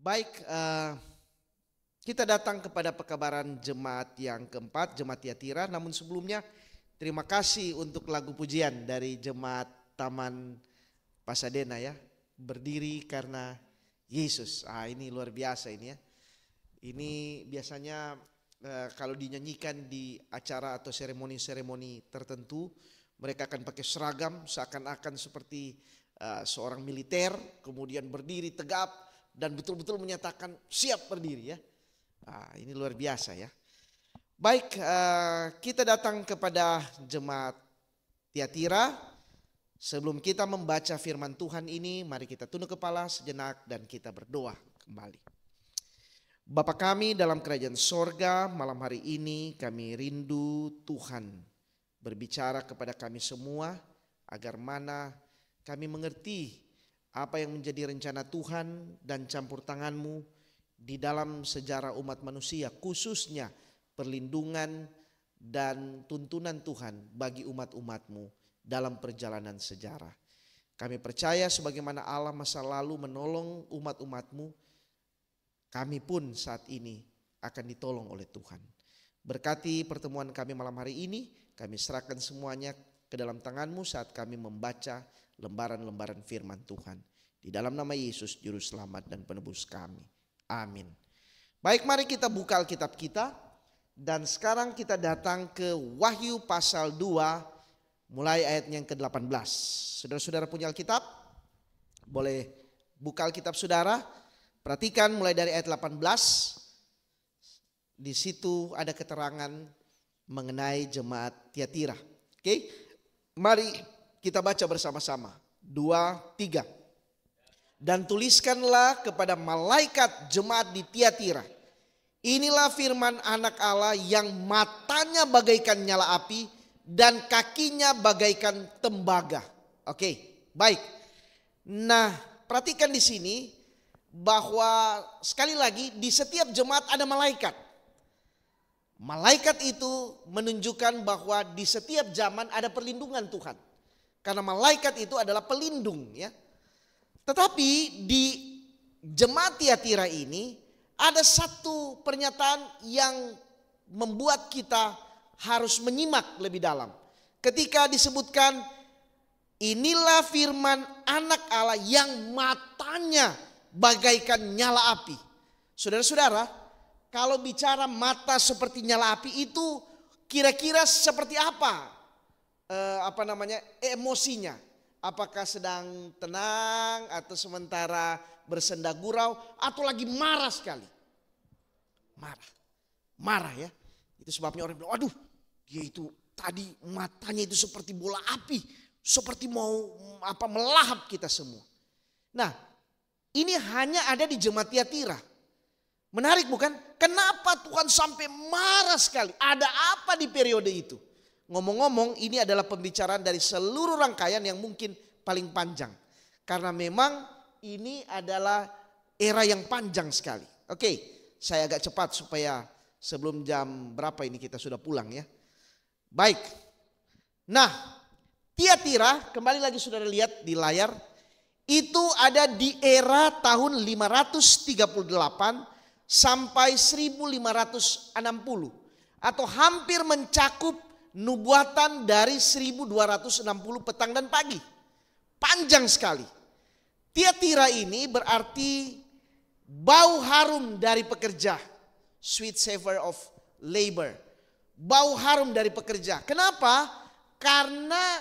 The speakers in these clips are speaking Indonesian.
Baik, kita datang kepada pekabaran jemaat yang keempat, jemaat Tiatira. Namun sebelumnya terima kasih untuk lagu pujian dari jemaat Taman Pasadena ya. Berdiri karena Yesus. Ini luar biasa ini ya. Ini biasanya kalau dinyanyikan di acara atau seremoni-seremoni tertentu, mereka akan pakai seragam seakan-akan seperti seorang militer, kemudian berdiri tegap dan betul-betul menyatakan siap berdiri ya. Ini luar biasa ya. Baik, kita datang kepada jemaat Tiatira. Sebelum kita membaca firman Tuhan ini, mari kita tunduk kepala sejenak dan kita berdoa kembali. Bapa kami dalam kerajaan sorga, malam hari ini kami rindu Tuhan berbicara kepada kami semua, agar mana kami mengerti apa yang menjadi rencana Tuhan dan campur tangan-Mu di dalam sejarah umat manusia, khususnya perlindungan dan tuntunan Tuhan bagi umat-umat-Mu dalam perjalanan sejarah. Kami percaya sebagaimana Allah masa lalu menolong umat-umat-Mu, kami pun saat ini akan ditolong oleh Tuhan. Berkati pertemuan kami malam hari ini, kami serahkan semuanya ke dalam tangan-Mu saat kami membaca lembaran-lembaran firman Tuhan. Di dalam nama Yesus Juru Selamat dan Penebus kami. Amin. Baik, mari kita buka Alkitab kita. Dan sekarang kita datang ke Wahyu pasal 2 mulai ayat yang ke-18. Saudara-saudara punya Alkitab? Boleh buka Alkitab saudara. Perhatikan mulai dari ayat 18. Di situ ada keterangan mengenai jemaat Tiatira. Oke, mari kita baca bersama-sama. 2, 3. Dan tuliskanlah kepada malaikat jemaat di Tiatira. Inilah firman anak Allah yang matanya bagaikan nyala api dan kakinya bagaikan tembaga. Oke, baik. Nah, perhatikan di sini bahwa sekali lagi di setiap jemaat ada malaikat. Malaikat itu menunjukkan bahwa di setiap zaman ada perlindungan Tuhan. Karena malaikat itu adalah pelindung ya. Tetapi di jemaat Tiatira ini ada satu pernyataan yang membuat kita harus menyimak lebih dalam. Ketika disebutkan inilah firman anak Allah yang matanya bagaikan nyala api. Saudara-saudara, kalau bicara mata seperti nyala api itu kira-kira seperti apa? Emosinya? Apakah sedang tenang atau sementara bersenda gurau atau lagi marah sekali? Marah ya. Itu sebabnya orang bilang, aduh dia itu tadi matanya itu seperti bola api. Seperti mau melahap kita semua. Nah, ini hanya ada di jemaat Tiatira. Menarik bukan? Kenapa Tuhan sampai marah sekali? Ada apa di periode itu? Ngomong-ngomong, ini adalah pembicaraan dari seluruh rangkaian yang mungkin paling panjang. Karena memang ini adalah era yang panjang sekali. Oke, saya agak cepat supaya sebelum jam berapa ini kita sudah pulang ya. Baik. Nah, Tiatira, kembali lagi saudara lihat di layar. Itu ada di era tahun 538 sampai 1560. Atau hampir mencakup nubuatan dari 1260 petang dan pagi. Panjang sekali. Tiatira ini berarti bau harum dari pekerja. Sweet savor of labor. Bau harum dari pekerja. Kenapa? Karena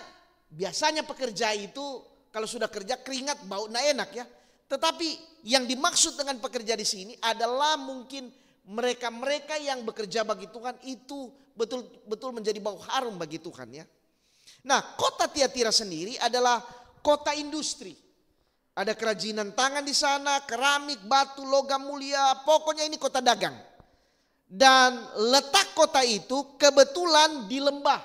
biasanya pekerja itu kalau sudah kerja keringat bau enak ya. Tetapi yang dimaksud dengan pekerja di sini adalah mungkin mereka-mereka yang bekerja bagi Tuhan itu betul-betul menjadi bau harum bagi Tuhan ya. Nah, kota Tiatira sendiri adalah kota industri. Ada kerajinan tangan di sana, keramik, batu, logam mulia, pokoknya ini kota dagang. Dan letak kota itu kebetulan di lembah.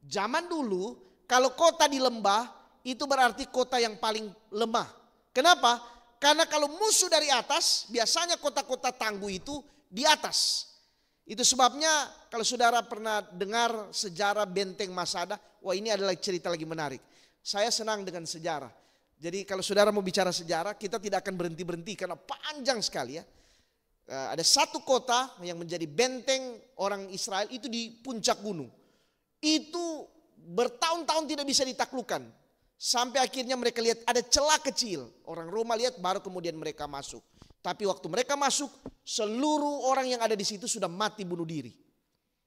Zaman dulu kalau kota di lembah itu berarti kota yang paling lemah. Kenapa? Karena kalau musuh dari atas, biasanya kota-kota tangguh itu di atas. Itu sebabnya kalau saudara pernah dengar sejarah benteng Masada, wah ini adalah cerita lagi menarik. Saya senang dengan sejarah. Jadi kalau saudara mau bicara sejarah, kita tidak akan berhenti-berhenti karena panjang sekali ya. Ada satu kota yang menjadi benteng orang Israel itu di puncak gunung. Itu bertahun-tahun tidak bisa ditaklukkan. Sampai akhirnya mereka lihat ada celah kecil. Orang Roma lihat baru kemudian mereka masuk. Tapi waktu mereka masuk, seluruh orang yang ada di situ sudah mati bunuh diri.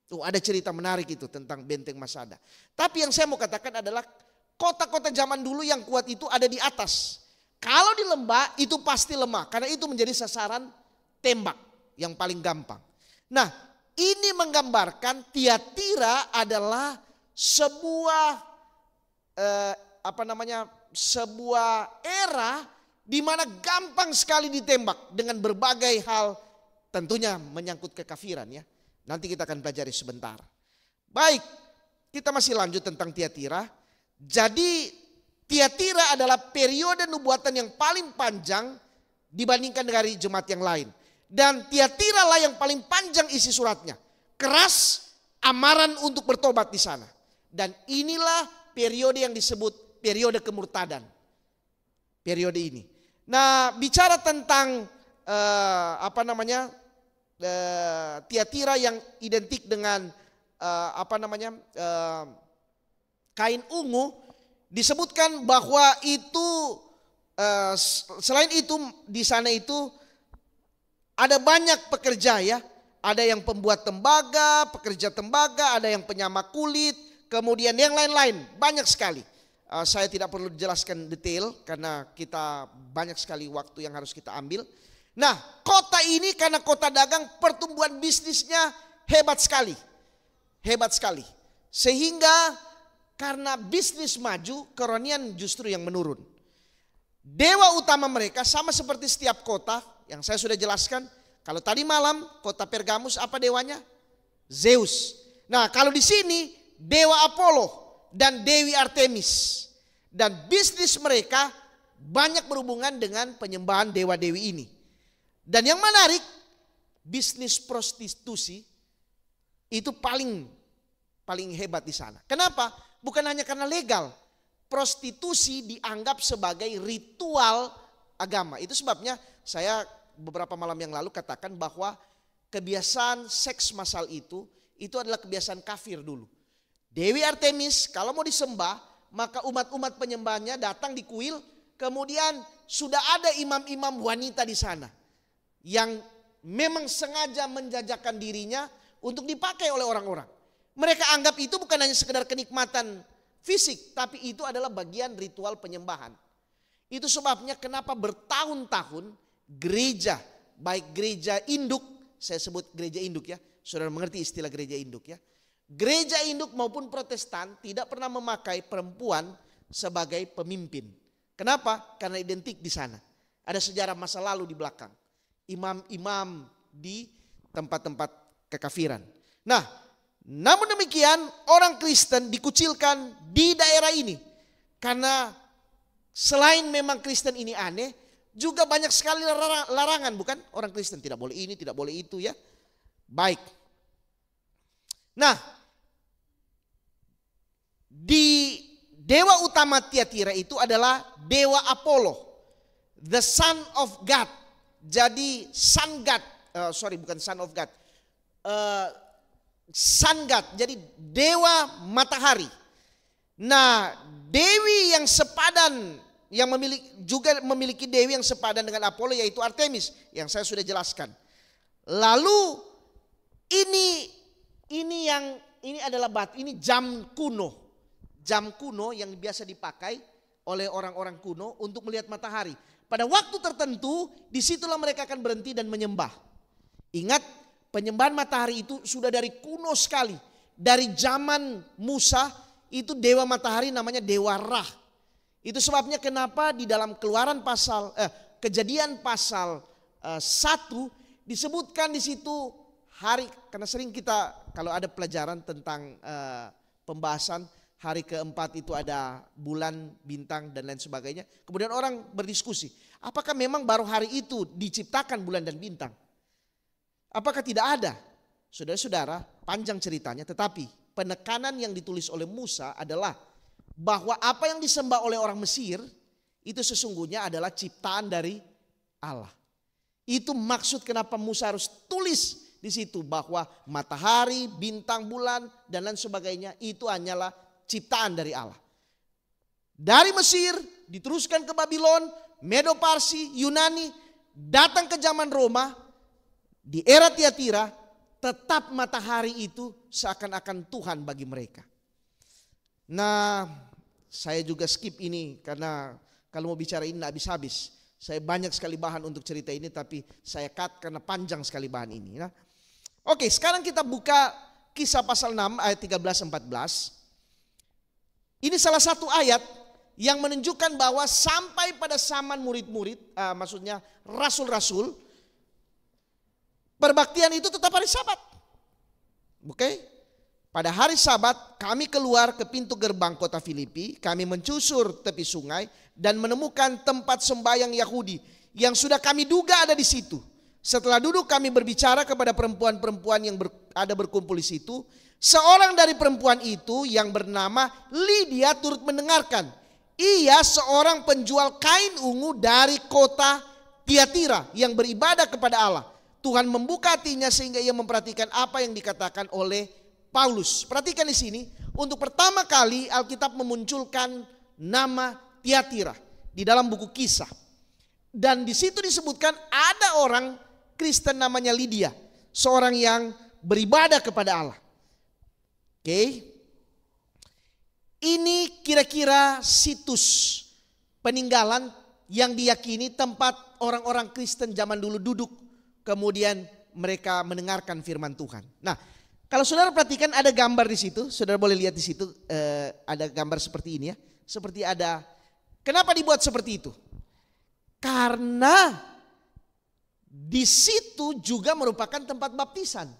Tuh ada cerita menarik itu tentang benteng Masada. Tapi yang saya mau katakan adalah kota-kota zaman dulu yang kuat itu ada di atas. Kalau di lembah itu pasti lemah. Karena itu menjadi sasaran tembak yang paling gampang. Nah, ini menggambarkan Tiatira adalah sebuah sebuah era di mana gampang sekali ditembak dengan berbagai hal, tentunya menyangkut kekafiran ya. Nanti kita akan pelajari sebentar. Baik, kita masih lanjut tentang Tiatira. Jadi Tiatira adalah periode nubuatan yang paling panjang dibandingkan dari jemaat yang lain. Dan Tiatira lah yang paling panjang isi suratnya. Keras, amaran untuk bertobat di sana. Dan inilah periode yang disebut periode kemurtadan. Periode ini. Nah, bicara tentang Tiatira yang identik dengan kain ungu, disebutkan bahwa itu selain itu di sana itu ada banyak pekerja ya. Ada yang pembuat tembaga, pekerja tembaga, ada yang penyamak kulit, kemudian yang lain-lain, banyak sekali. Saya tidak perlu jelaskan detail karena kita banyak sekali waktu yang harus kita ambil. Nah, kota ini karena kota dagang, pertumbuhan bisnisnya hebat sekali. Hebat sekali. Sehingga karena bisnis maju, kerohanian justru yang menurun. Dewa utama mereka sama seperti setiap kota yang saya sudah jelaskan. Kalau tadi malam kota Pergamus apa dewanya? Zeus. Nah, kalau di sini dewa Apollo dan Dewi Artemis. Dan bisnis mereka banyak berhubungan dengan penyembahan dewa-dewi ini. Dan yang menarik, bisnis prostitusi itu paling hebat di sana. Kenapa? Bukan hanya karena legal. Prostitusi dianggap sebagai ritual agama. Itu sebabnya saya beberapa malam yang lalu katakan bahwa kebiasaan seks massal itu adalah kebiasaan kafir dulu. Dewi Artemis kalau mau disembah, maka umat-umat penyembahnya datang di kuil, kemudian sudah ada imam-imam wanita di sana yang memang sengaja menjajakan dirinya untuk dipakai oleh orang-orang. Mereka anggap itu bukan hanya sekedar kenikmatan fisik, tapi itu adalah bagian ritual penyembahan. Itu sebabnya kenapa bertahun-tahun gereja, baik gereja induk, saya sebut gereja induk ya, saudara mengerti istilah gereja induk ya. Gereja induk maupun Protestan tidak pernah memakai perempuan sebagai pemimpin. Kenapa? Karena identik di sana. Ada sejarah masa lalu di belakang. Imam-imam di tempat-tempat kekafiran. Nah, namun demikian orang Kristen dikucilkan di daerah ini. Karena selain memang Kristen ini aneh, juga banyak sekali larangan, bukan? Orang Kristen tidak boleh ini, tidak boleh itu ya. Baik. Nah, di dewa utama Tiatira itu adalah dewa Apollo, the son of God. Jadi sun God, bukan son of God, sun God, jadi dewa matahari. Nah, dewi yang sepadan, yang memiliki dewi yang sepadan dengan Apollo yaitu Artemis, yang saya sudah jelaskan. Lalu ini adalah batu, ini jam kuno. Jam kuno yang biasa dipakai oleh orang-orang kuno untuk melihat matahari. Pada waktu tertentu, disitulah mereka akan berhenti dan menyembah. Ingat, penyembahan matahari itu sudah dari kuno sekali. Dari zaman Musa, itu dewa matahari namanya Dewa Ra. Itu sebabnya kenapa di dalam Kejadian pasal 1 disebutkan di situ hari, karena sering kita kalau ada pelajaran tentang pembahasan hari keempat itu ada bulan, bintang dan lain sebagainya. Kemudian orang berdiskusi, apakah memang baru hari itu diciptakan bulan dan bintang? Apakah tidak ada? Saudara-saudara, panjang ceritanya, tetapi penekanan yang ditulis oleh Musa adalah bahwa apa yang disembah oleh orang Mesir itu sesungguhnya adalah ciptaan dari Allah. Itu maksud kenapa Musa harus tulis di situ bahwa matahari, bintang, bulan dan lain sebagainya itu hanyalah ciptaan dari Allah. Dari Mesir diteruskan ke Babylon, Medo Parsi, Yunani, datang ke zaman Roma, di era Tiatira tetap matahari itu seakan-akan Tuhan bagi mereka. Nah, saya juga skip ini karena kalau mau bicara ini tidak habis-habis. Saya banyak sekali bahan untuk cerita ini tapi saya cut karena panjang sekali bahan ini. Nah, oke, sekarang kita buka Kisah pasal 6 ayat 13-14. Ini salah satu ayat yang menunjukkan bahwa sampai pada zaman murid-murid, maksudnya rasul-rasul, perbaktian itu tetap hari Sabat. Oke? Pada hari Sabat kami keluar ke pintu gerbang kota Filipi, kami mencusur tepi sungai dan menemukan tempat sembahyang Yahudi yang sudah kami duga ada di situ. Setelah duduk kami berbicara kepada perempuan-perempuan yang ada berkumpul di situ. Seorang dari perempuan itu yang bernama Lydia turut mendengarkan. Ia seorang penjual kain ungu dari kota Tiatira yang beribadah kepada Allah. Tuhan membuka hatinya sehingga ia memperhatikan apa yang dikatakan oleh Paulus. Perhatikan di sini, untuk pertama kali Alkitab memunculkan nama Tiatira di dalam buku Kisah. Dan di situ disebutkan ada orang Kristen namanya Lydia, seorang yang beribadah kepada Allah. Oke. Ini kira-kira situs peninggalan yang diyakini tempat orang-orang Kristen zaman dulu duduk, kemudian mereka mendengarkan firman Tuhan. Nah, kalau saudara perhatikan ada gambar di situ, saudara boleh lihat di situ ada gambar seperti ini ya. Seperti ada, kenapa dibuat seperti itu? Karena di situ juga merupakan tempat baptisan.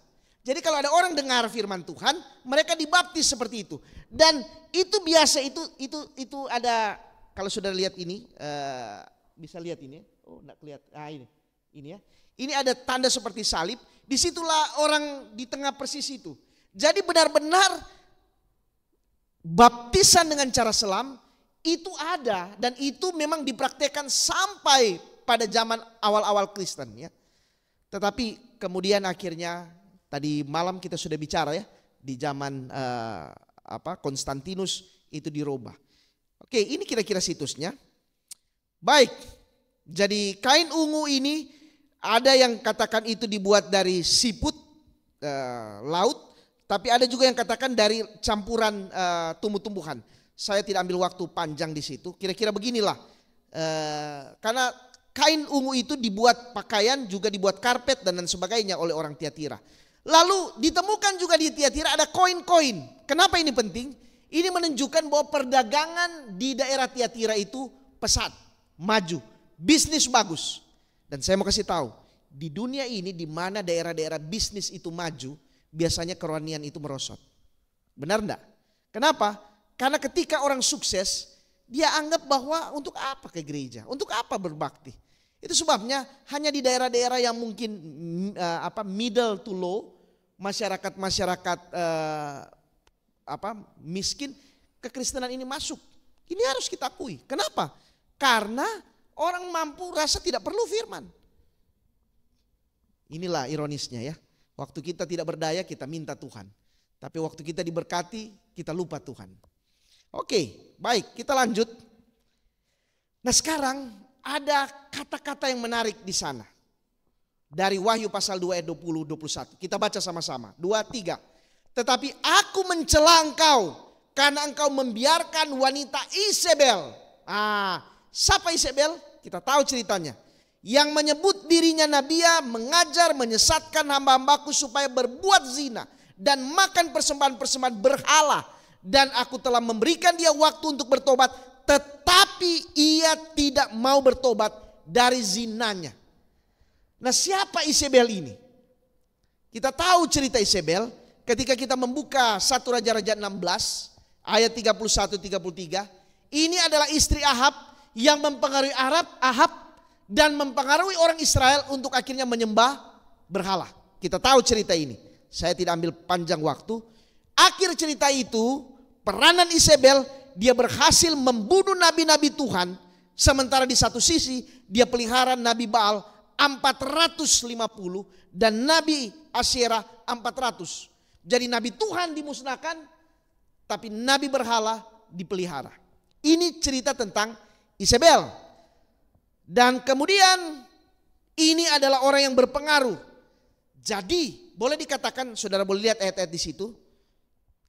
Jadi kalau ada orang dengar firman Tuhan, mereka dibaptis seperti itu. Dan itu biasa itu ada, kalau saudara lihat ini, bisa lihat ini, oh enggak kelihatan, ini ya. Ini ada tanda seperti salib. Disitulah orang di tengah persis itu. Jadi benar-benar baptisan dengan cara selam itu ada dan itu memang dipraktekkan sampai pada zaman awal-awal Kristen ya. Tetapi kemudian akhirnya tadi malam kita sudah bicara ya di zaman Konstantinus itu dirubah. Oke, ini kira-kira situsnya. Baik. Jadi kain ungu ini ada yang katakan itu dibuat dari siput laut, tapi ada juga yang katakan dari campuran tumbuh-tumbuhan. Saya tidak ambil waktu panjang di situ. Kira-kira beginilah, karena kain ungu itu dibuat pakaian, juga dibuat karpet dan lain sebagainya oleh orang Tiatira. Lalu ditemukan juga di Tiatira ada koin-koin. Kenapa ini penting? Ini menunjukkan bahwa perdagangan di daerah Tiatira itu pesat, maju, bisnis bagus. Dan saya mau kasih tahu, di dunia ini di mana daerah-daerah bisnis itu maju, biasanya kerohanian itu merosot. Benar enggak? Kenapa? Karena ketika orang sukses, dia anggap bahwa untuk apa ke gereja? Untuk apa berbakti? Itu sebabnya hanya di daerah-daerah yang mungkin middle to low, masyarakat miskin, kekristenan ini masuk. Ini harus kita akui. Kenapa? Karena orang mampu rasa tidak perlu firman. Inilah ironisnya ya. Waktu kita tidak berdaya kita minta Tuhan. Tapi waktu kita diberkati kita lupa Tuhan. Oke, baik kita lanjut. Nah sekarang ada kata-kata yang menarik di sana. Dari Wahyu pasal 2 ayat 20-21. Kita baca sama-sama. 2-3. Tetapi aku mencela engkau karena engkau membiarkan wanita Isabel. Siapa Isabel? Kita tahu ceritanya. Yang menyebut dirinya nabiya, mengajar, menyesatkan hamba-hambaku supaya berbuat zina dan makan persembahan-persembahan berhala. Dan aku telah memberikan dia waktu untuk bertobat, tetapi ia tidak mau bertobat dari zinanya. Nah, siapa Isabel ini? Kita tahu cerita Isabel ketika kita membuka 1 Raja-Raja 16 ayat 31-33. Ini adalah istri Ahab yang mempengaruhi Ahab dan mempengaruhi orang Israel untuk akhirnya menyembah berhala. Kita tahu cerita ini. Saya tidak ambil panjang waktu. Akhir cerita itu, peranan Isabel, dia berhasil membunuh nabi-nabi Tuhan Sementara di satu sisi dia pelihara Nabi Baal 450 dan Nabi Asyera 400. Jadi Nabi Tuhan dimusnahkan, tapi Nabi berhala dipelihara. Ini cerita tentang Isabel. Dan kemudian ini adalah orang yang berpengaruh. Jadi boleh dikatakan, saudara boleh lihat ayat-ayat di situ.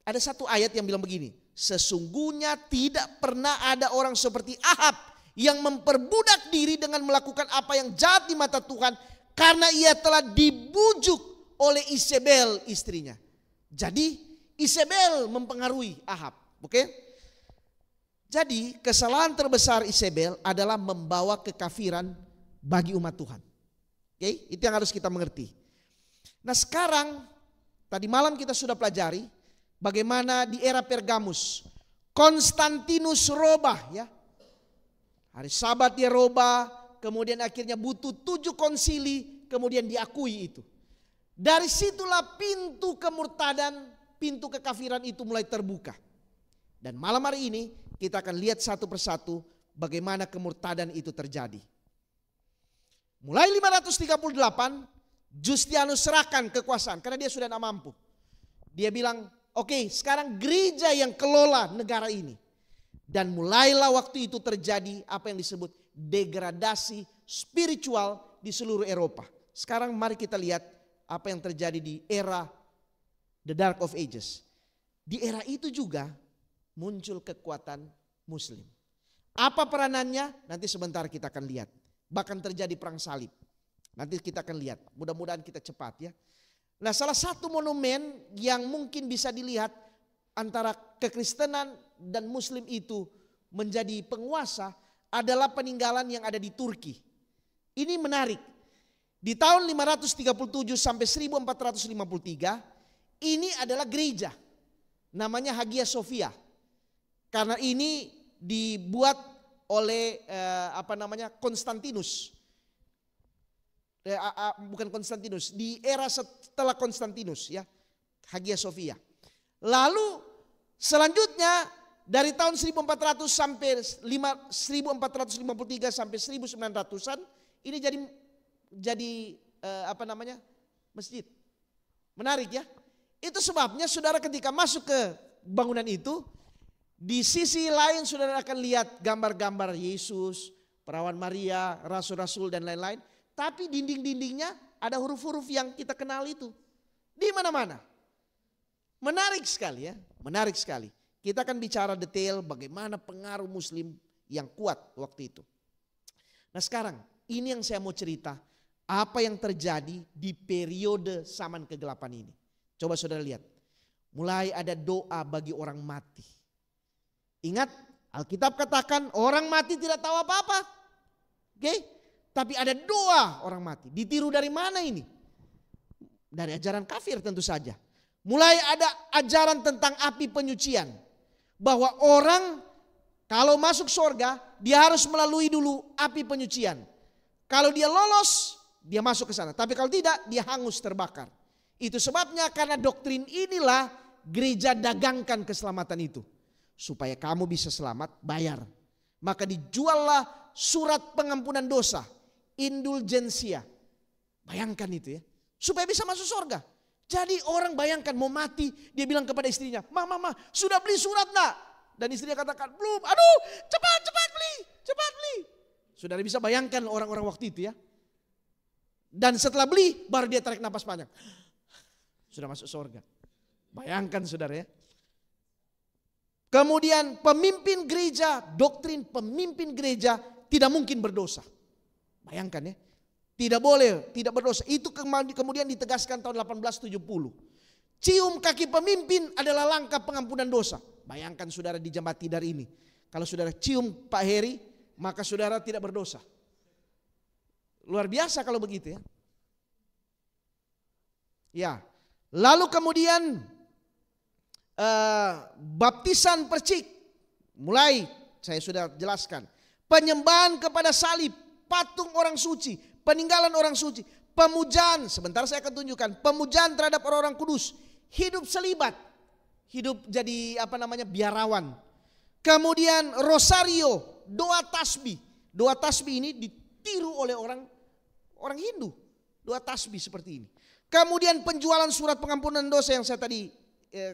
Ada satu ayat yang bilang begini. Sesungguhnya tidak pernah ada orang seperti Ahab yang memperbudak diri dengan melakukan apa yang jahat di mata Tuhan, karena ia telah dibujuk oleh Isabel istrinya. Jadi Isabel mempengaruhi Ahab. Oke? Jadi kesalahan terbesar Isabel adalah membawa kekafiran bagi umat Tuhan. Oke? Itu yang harus kita mengerti. Nah sekarang, tadi malam kita sudah pelajari bagaimana di era Pergamus Konstantinus robah ya. Hari Sabat dia robah, kemudian akhirnya butuh 7 konsili, kemudian diakui itu. Dari situlah pintu kemurtadan, pintu kekafiran itu mulai terbuka. Dan malam hari ini kita akan lihat satu persatu bagaimana kemurtadan itu terjadi. Mulai 538 Justianus serahkan kekuasaan karena dia sudah tidak mampu. Dia bilang, oke, sekarang gereja yang kelola negara ini. Dan mulailah waktu itu terjadi apa yang disebut degradasi spiritual di seluruh Eropa. Sekarang mari kita lihat apa yang terjadi di era The Dark of Ages. Di era itu juga muncul kekuatan Muslim. Apa peranannya? Nanti sebentar kita akan lihat. Bahkan terjadi perang salib. Nanti kita akan lihat. Mudah-mudahan kita cepat ya. Nah, salah satu monumen yang mungkin bisa dilihat antara kekristenan dan Muslim itu menjadi penguasa adalah peninggalan yang ada di Turki. Ini menarik. Di tahun 537 sampai 1453 ini adalah gereja. Namanya Hagia Sophia. Karena ini dibuat oleh Konstantinus. Bukan Konstantinus, di era setelah Konstantinus ya. Hagia Sophia. Lalu selanjutnya dari tahun 1400 sampai 1453 sampai 1900-an ini jadi masjid. Menarik ya. Itu sebabnya saudara ketika masuk ke bangunan itu, di sisi lain saudara akan lihat gambar-gambar Yesus, perawan Maria, rasul-rasul dan lain-lain. Tapi dinding-dindingnya ada huruf-huruf yang kita kenal itu. Di mana-mana. Menarik sekali ya, menarik sekali. Kita akan bicara detail bagaimana pengaruh Muslim yang kuat waktu itu. Nah sekarang ini yang saya mau cerita. Apa yang terjadi di periode zaman kegelapan ini. Coba saudara lihat. Mulai ada doa bagi orang mati. Ingat Alkitab katakan orang mati tidak tahu apa-apa. Oke? Tapi ada doa orang mati. Ditiru dari mana ini? Dari ajaran kafir tentu saja. Mulai ada ajaran tentang api penyucian. Bahwa orang kalau masuk surga dia harus melalui dulu api penyucian. Kalau dia lolos dia masuk ke sana. Tapi kalau tidak dia hangus terbakar. Itu sebabnya karena doktrin inilah gereja dagangkan keselamatan itu. Supaya kamu bisa selamat bayar. Maka dijuallah surat pengampunan dosa. Indulgensia. Bayangkan itu ya. Supaya bisa masuk surga. Jadi orang bayangkan mau mati, dia bilang kepada istrinya, "Mama, sudah beli surat nak?" Dan istrinya katakan, "Belum." "Aduh, cepat beli. Saudara bisa bayangkan orang-orang waktu itu ya. Dan setelah beli, baru dia tarik napas panjang. Sudah masuk surga. Bayangkan saudara ya. Kemudian pemimpin gereja, doktrin pemimpin gereja tidak mungkin berdosa. Bayangkan ya. Tidak boleh, tidak berdosa. Itu kemudian ditegaskan tahun 1870. Cium kaki pemimpin adalah langkah pengampunan dosa. Bayangkan saudara di Jambati dari ini. Kalau saudara cium Pak Heri, maka saudara tidak berdosa. Luar biasa kalau begitu ya. Ya, lalu kemudian baptisan percik. Mulai saya sudah jelaskan. Penyembahan kepada salib, patung orang suci. Peninggalan orang suci, pemujaan, sebentar saya akan tunjukkan, pemujaan terhadap orang-orang kudus, hidup selibat, hidup jadi biarawan. Kemudian rosario, doa tasbih, Doa tasbih ini ditiru oleh orang Hindu. Doa tasbih seperti ini. Kemudian penjualan surat pengampunan dosa yang saya tadi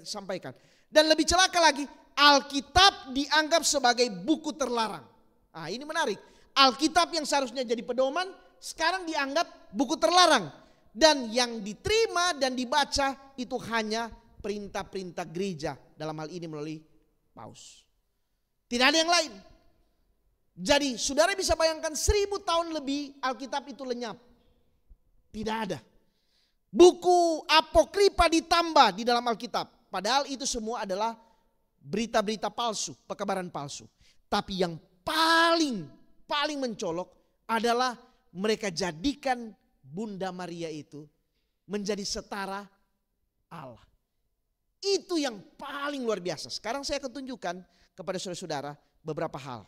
sampaikan. Dan lebih celaka lagi, Alkitab dianggap sebagai buku terlarang. Nah, ini menarik. Alkitab yang seharusnya jadi pedoman sekarang dianggap buku terlarang. Dan yang diterima dan dibaca itu hanya perintah-perintah gereja. Dalam hal ini melalui paus. Tidak ada yang lain. Jadi saudara bisa bayangkan 1000 tahun lebih Alkitab itu lenyap. Tidak ada. Buku apokrifa ditambah di dalam Alkitab. Padahal itu semua adalah berita-berita palsu, pekabaran palsu. Tapi yang paling mencolok adalah mereka jadikan Bunda Maria itu menjadi setara Allah. Itu yang paling luar biasa. Sekarang saya akan tunjukkan kepada saudara-saudara beberapa hal.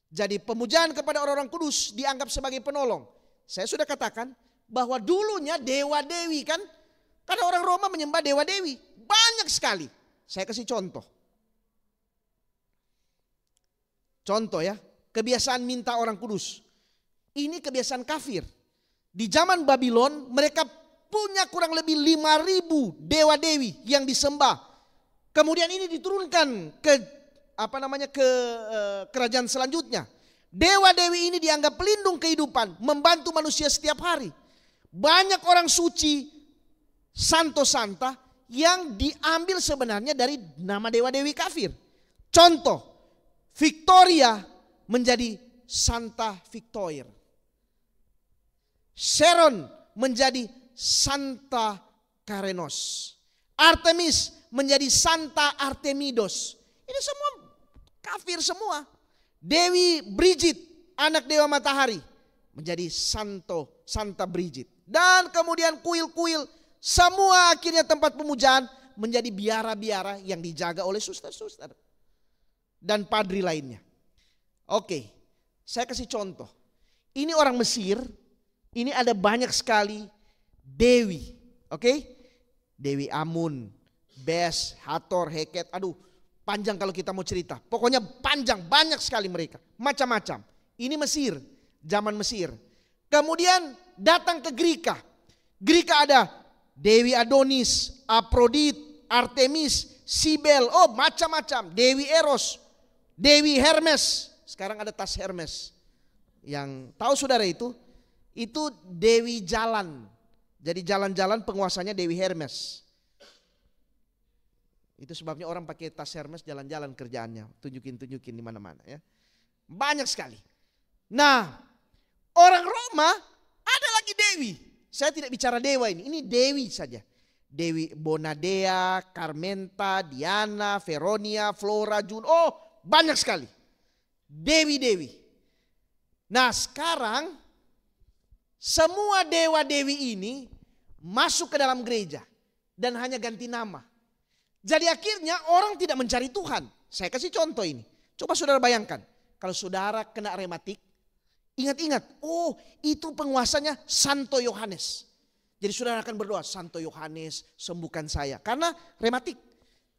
Jadi pemujaan kepada orang-orang kudus dianggap sebagai penolong. Saya sudah katakan bahwa dulunya dewa-dewi kan. Karena orang Roma menyembah dewa-dewi. Banyak sekali. Saya kasih contoh. Contoh ya. Kebiasaan minta orang kudus. Ini kebiasaan kafir. Di zaman Babylon mereka punya kurang lebih 5.000 dewa-dewi yang disembah. Kemudian ini diturunkan ke kerajaan selanjutnya. Dewa-dewi ini dianggap pelindung kehidupan, membantu manusia setiap hari. Banyak orang suci, santo-santa yang diambil sebenarnya dari nama dewa-dewi kafir. Contoh, Victoria menjadi Santa Victoire. Sharon menjadi Santa Karenos. Artemis menjadi Santa Artemidos. Ini semua kafir semua. Dewi Bridget, anak dewa matahari, menjadi Santa Bridget. Dan kemudian kuil-kuil, semua akhirnya tempat pemujaan menjadi biara-biara yang dijaga oleh suster-suster dan padri lainnya. Oke, saya kasih contoh. Ini orang Mesir, ini ada banyak sekali dewi. Oke? Dewi Amun, Bes, Hathor, Heket, aduh panjang kalau kita mau cerita. Pokoknya panjang, banyak sekali mereka. Macam-macam. Ini Mesir, zaman Mesir. Kemudian datang ke Greka. Greka ada Dewi Adonis, Aphrodite, Artemis, Sibel. Oh macam-macam. Dewi Eros, Dewi Hermes. Sekarang ada tas Hermes. Yang tahu saudara itu Dewi Jalan. Jadi jalan-jalan penguasanya Dewi Hermes. Itu sebabnya orang pakai tas Hermes jalan-jalan kerjaannya. Tunjukin di mana-mana ya. Banyak sekali. Nah, orang Roma ada lagi dewi. Saya tidak bicara dewa ini. Ini dewi saja. Dewi Bonadea, Carmenta, Diana, Veronia, Flora, Juno. Oh, banyak sekali. Dewi-dewi. Nah, sekarang semua dewa-dewi ini masuk ke dalam gereja dan hanya ganti nama. Jadi akhirnya orang tidak mencari Tuhan. Saya kasih contoh ini. Coba saudara bayangkan. Kalau saudara kena rematik. Ingat-ingat. Oh itu penguasanya Santo Yohanes. Jadi saudara akan berdoa. Santo Yohanes sembuhkan saya. Karena rematik.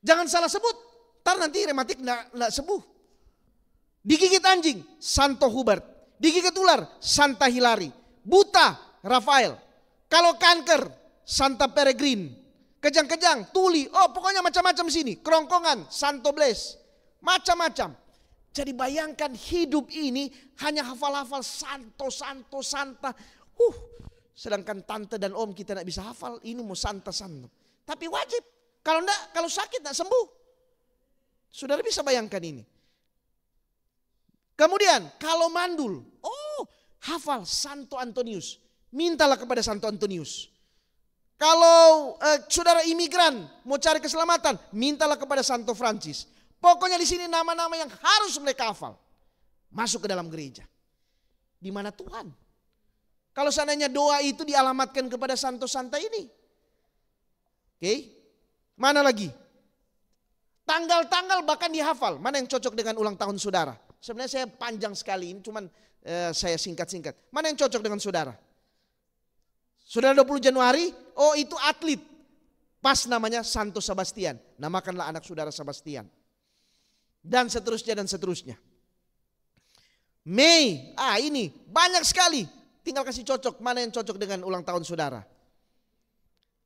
Jangan salah sebut. Ntar nanti rematik enggak sembuh. Digigit anjing. Santo Hubert. Digigit ular. Santa Hilary. Buta. Rafael. Kalau kanker. Santa Peregrine. Kejang-kejang, tuli, oh pokoknya macam-macam sini. Kerongkongan, Santo Blaise, macam-macam. Jadi bayangkan hidup ini hanya hafal-hafal santo, santa. Sedangkan tante dan om kita tidak bisa hafal, ini mau santa-santa. Tapi wajib, kalau sakit tidak sembuh. Saudara bisa bayangkan ini. Kemudian kalau mandul, hafal Santo Antonius. Mintalah kepada Santo Antonius. Kalau saudara imigran mau cari keselamatan, mintalah kepada Santo Francis. Pokoknya di sini nama-nama yang harus mereka hafal. Masuk ke dalam gereja. Di mana Tuhan? Kalau seandainya doa itu dialamatkan kepada Santo-Santa ini. Oke. Mana lagi? Tanggal-tanggal bahkan dihafal. Mana yang cocok dengan ulang tahun saudara? Sebenarnya saya panjang sekali ini, cuman saya singkat-singkat. Mana yang cocok dengan saudara? Saudara 20 Januari, oh itu atlet. Pas namanya Santo Sebastian. Namakanlah anak saudara Sebastian. Dan seterusnya dan seterusnya. Mei. Ini banyak sekali. Tinggal kasih cocok, mana yang cocok dengan ulang tahun saudara.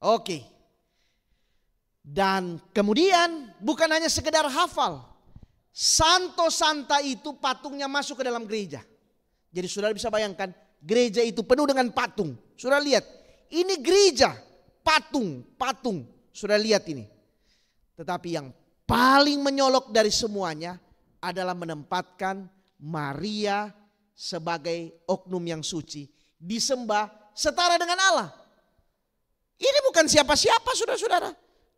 Oke. Dan kemudian bukan hanya sekedar hafal. Santo Santa itu patungnya masuk ke dalam gereja. Jadi saudara bisa bayangkan, gereja itu penuh dengan patung. Saudara lihat, ini gereja, patung. Saudara lihat ini. Tetapi yang paling menyolok dari semuanya adalah menempatkan Maria sebagai oknum yang suci, disembah setara dengan Allah. Ini bukan siapa-siapa saudara-saudara.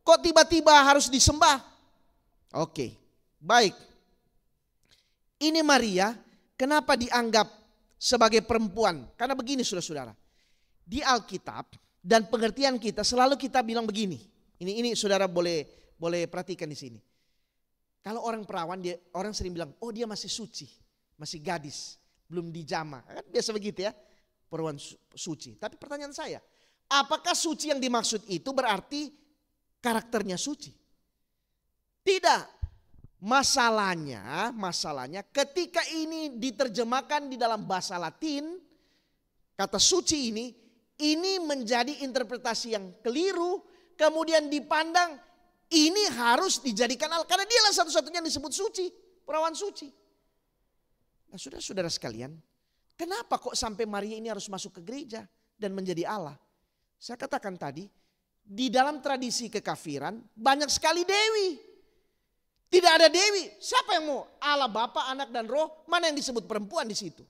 Kok tiba-tiba harus disembah? Oke, baik. Ini Maria kenapa dianggap sebagai perempuan? Karena begini saudara-saudara. Di Alkitab dan pengertian kita selalu kita bilang begini. Ini saudara boleh perhatikan di sini. Kalau orang perawan, orang sering bilang, oh dia masih suci, masih gadis, belum dijamah. Kan biasa begitu ya, perawan suci. Tapi pertanyaan saya, apakah suci yang dimaksud itu berarti karakternya suci? Tidak. Masalahnya ketika ini diterjemahkan di dalam bahasa Latin, kata suci ini menjadi interpretasi yang keliru, kemudian dipandang ini harus dijadikan Allah. Karena dialah satu-satunya yang disebut suci, perawan suci. Nah saudara-saudara sekalian, kenapa kok sampai Maria ini harus masuk ke gereja dan menjadi Allah? Saya katakan tadi, di dalam tradisi kekafiran banyak sekali dewi. Tidak ada dewi. Siapa yang mau? Allah Bapa, Anak dan Roh. Mana yang disebut perempuan di situ?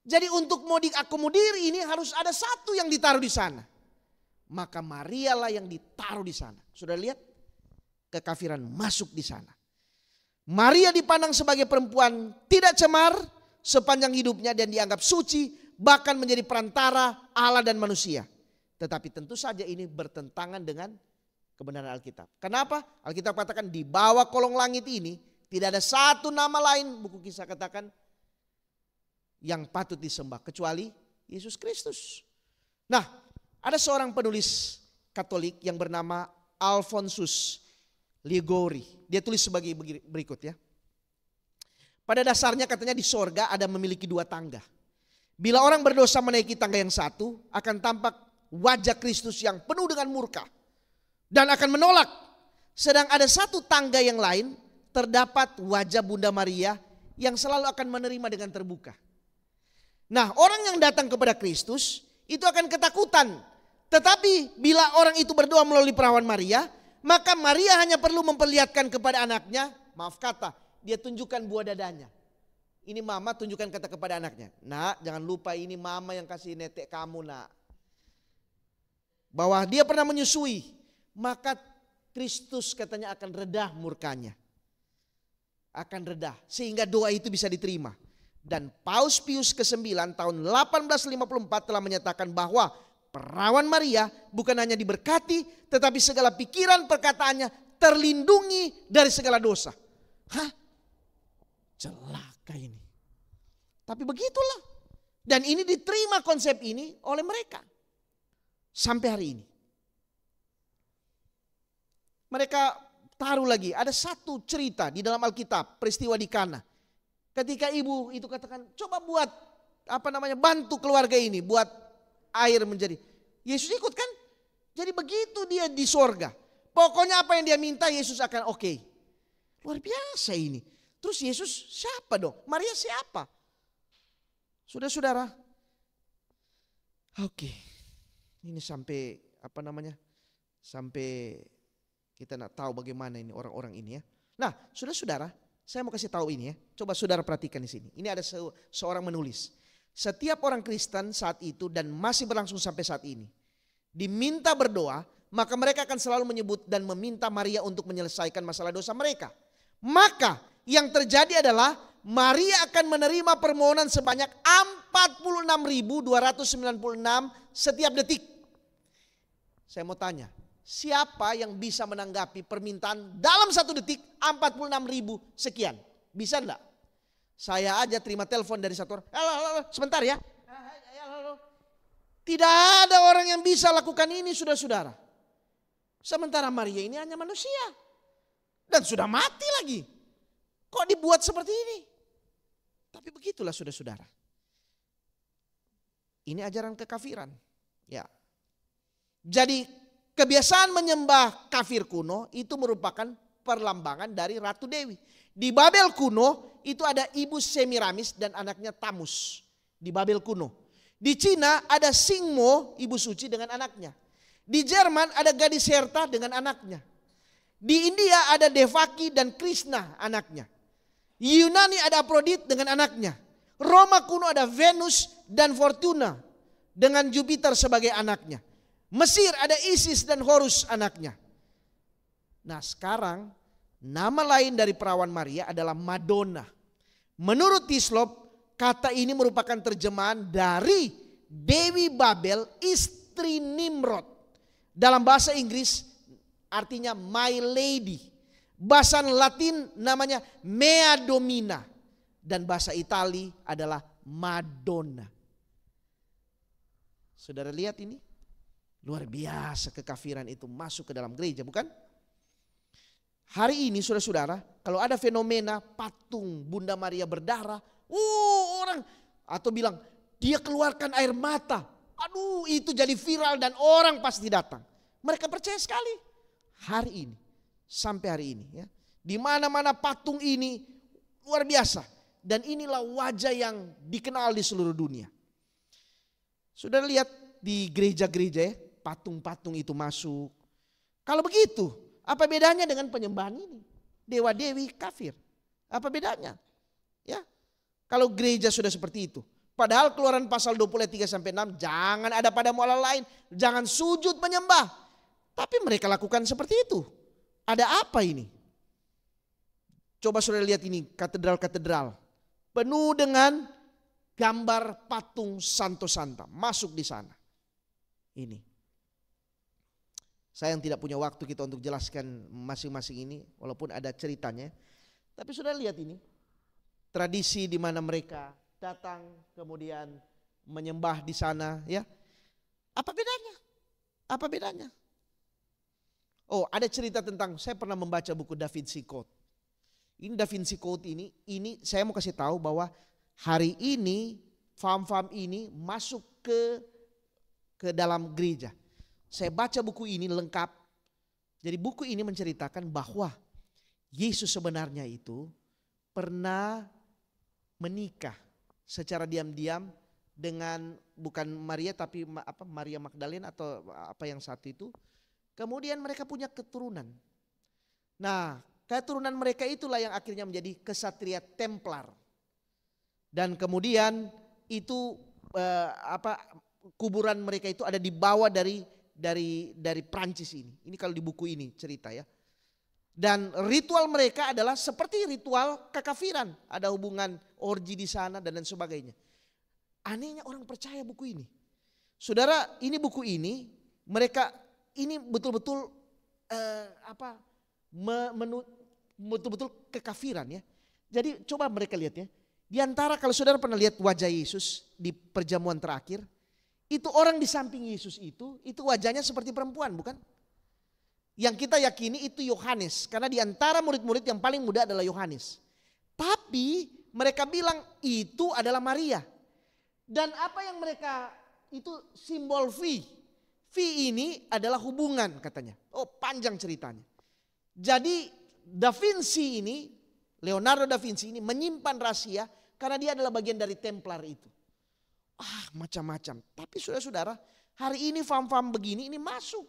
Jadi untuk mau diakomodir ini harus ada satu yang ditaruh di sana. Maka Maria lah yang ditaruh di sana. Sudah lihat? Kekafiran masuk di sana. Maria dipandang sebagai perempuan tidak cemar sepanjang hidupnya dan dianggap suci, bahkan menjadi perantara Allah dan manusia. Tetapi tentu saja ini bertentangan dengan kebenaran Alkitab. Kenapa? Alkitab katakan di bawah kolong langit ini tidak ada satu nama lain, buku Kisah katakan, yang patut disembah kecuali Yesus Kristus. Nah, ada seorang penulis Katolik yang bernama Alphonsus Liguori. Dia tulis sebagai berikut ya. Pada dasarnya katanya di sorga ada memiliki dua tangga. Bila orang berdosa menaiki tangga yang satu, akan tampak wajah Kristus yang penuh dengan murka dan akan menolak. Sedang ada satu tangga yang lain, terdapat wajah Bunda Maria yang selalu akan menerima dengan terbuka. Nah, orang yang datang kepada Kristus itu akan ketakutan. Tetapi bila orang itu berdoa melalui perawan Maria, maka Maria hanya perlu memperlihatkan kepada anaknya, maaf kata, dia tunjukkan buah dadanya. Ini mama tunjukkan kata kepada anaknya, nak jangan lupa ini mama yang kasih netek kamu nak. Bahwa dia pernah menyusui, maka Kristus katanya akan redah murkanya. Akan redah sehingga doa itu bisa diterima. Dan Paus Pius ke-9 tahun 1854 telah menyatakan bahwa perawan Maria bukan hanya diberkati, tetapi segala pikiran perkataannya terlindungi dari segala dosa. Hah? Celaka ini. Tapi begitulah. Dan ini diterima konsep ini oleh mereka. Sampai hari ini. Mereka taruh lagi, ada satu cerita di dalam Alkitab, peristiwa di Kana. Ketika ibu itu katakan, coba buat bantu keluarga ini, buat air menjadi. Yesus ikut kan? Jadi begitu dia di sorga. Pokoknya apa yang dia minta Yesus akan oke. Luar biasa ini. Terus Yesus siapa dong? Maria siapa? Saudara-saudara. Oke. Ini sampai sampai kita nak tahu bagaimana ini orang-orang ini ya. Nah, saudara-saudara, saya mau kasih tahu ini ya. Coba saudara perhatikan di sini. Ini ada seorang menulis. Setiap orang Kristen saat itu dan masih berlangsung sampai saat ini diminta berdoa, maka mereka akan selalu menyebut dan meminta Maria untuk menyelesaikan masalah dosa mereka. Maka yang terjadi adalah Maria akan menerima permohonan sebanyak 46.296 setiap detik. Saya mau tanya, siapa yang bisa menanggapi permintaan dalam satu detik 46.000 sekian? Bisa enggak? Saya aja terima telepon dari satu orang. Halo, sebentar ya. Tidak ada orang yang bisa lakukan ini saudara-saudara. Sementara Maria ini hanya manusia. Dan sudah mati lagi. Kok dibuat seperti ini? Tapi begitulah saudara-saudara. Ini ajaran kekafiran. Ya. Jadi kebiasaan menyembah kafir kuno itu merupakan perlambangan dari Ratu Dewi. Di Babel kuno itu ada ibu Semiramis dan anaknya Tamus. Di Babel kuno. Di Cina ada Singmo, ibu suci dengan anaknya. Di Jerman ada gadis Herta dengan anaknya. Di India ada Devaki dan Krishna anaknya. Di Yunani ada Aphrodite dengan anaknya. Roma kuno ada Venus dan Fortuna dengan Jupiter sebagai anaknya. Mesir ada Isis dan Horus anaknya. Nah sekarang nama lain dari perawan Maria adalah Madonna. Menurut Hislop, kata ini merupakan terjemahan dari Dewi Babel, istri Nimrod. Dalam bahasa Inggris artinya my lady. Bahasa Latin namanya Mea Domina. Dan bahasa Itali adalah Madonna. Saudara lihat ini? Luar biasa kekafiran itu masuk ke dalam gereja, bukan? Hari ini saudara-saudara, kalau ada fenomena patung Bunda Maria berdarah, orang atau bilang dia keluarkan air mata. Aduh, itu jadi viral dan orang pasti datang. Mereka percaya sekali. Hari ini, sampai hari ini ya. Di mana-mana patung ini luar biasa. Dan inilah wajah yang dikenal di seluruh dunia. Sudah lihat di gereja-gereja ya, patung-patung itu masuk. Kalau begitu, apa bedanya dengan penyembahan ini? Dewa dewi kafir. Apa bedanya? Ya. Kalau gereja sudah seperti itu. Padahal Keluaran pasal 20 ayat 3 sampai 6, jangan ada padamu Allah lain, jangan sujud menyembah. Tapi mereka lakukan seperti itu. Ada apa ini? Coba saudara lihat ini, katedral-katedral. Penuh dengan gambar patung Santo Santa. Masuk di sana. Ini. Saya yang tidak punya waktu kita untuk jelaskan masing-masing ini. Walaupun ada ceritanya. Tapi sudah lihat ini. Tradisi di mana mereka datang kemudian menyembah di sana. Ya. Apa bedanya? Apa bedanya? Oh, ada cerita tentang, saya pernah membaca buku Da Vinci Code. Ini Da Vinci Code ini saya mau kasih tahu bahwa hari ini faham-faham ini masuk ke dalam gereja. Saya baca buku ini lengkap. Jadi buku ini menceritakan bahwa Yesus sebenarnya itu pernah menikah secara diam-diam dengan bukan Maria tapi Maria Magdalena atau apa yang satu itu. Kemudian mereka punya keturunan. Nah, keturunan mereka itulah yang akhirnya menjadi kesatria Templar. Dan kemudian itu kuburan mereka itu ada di bawah dari Prancis ini. Ini kalau di buku ini cerita ya. Dan ritual mereka adalah seperti ritual kekafiran. Ada hubungan orgi di sana dan lain sebagainya. Anehnya orang percaya buku ini. Saudara, ini buku ini mereka ini betul-betul betul-betul kekafiran ya. Jadi coba mereka lihat ya. Di antara kalau saudara pernah lihat wajah Yesus di perjamuan terakhir, itu orang di samping Yesus itu wajahnya seperti perempuan, bukan? Yang kita yakini itu Yohanes, karena di antara murid-murid yang paling muda adalah Yohanes. Tapi mereka bilang itu adalah Maria. Dan apa yang mereka itu simbol V. V ini adalah hubungan katanya. Oh, panjang ceritanya. Jadi Da Vinci ini, Leonardo da Vinci ini menyimpan rahasia karena dia adalah bagian dari Templar itu. Macam-macam. Tapi saudara-saudara, hari ini fam-fam begini ini masuk.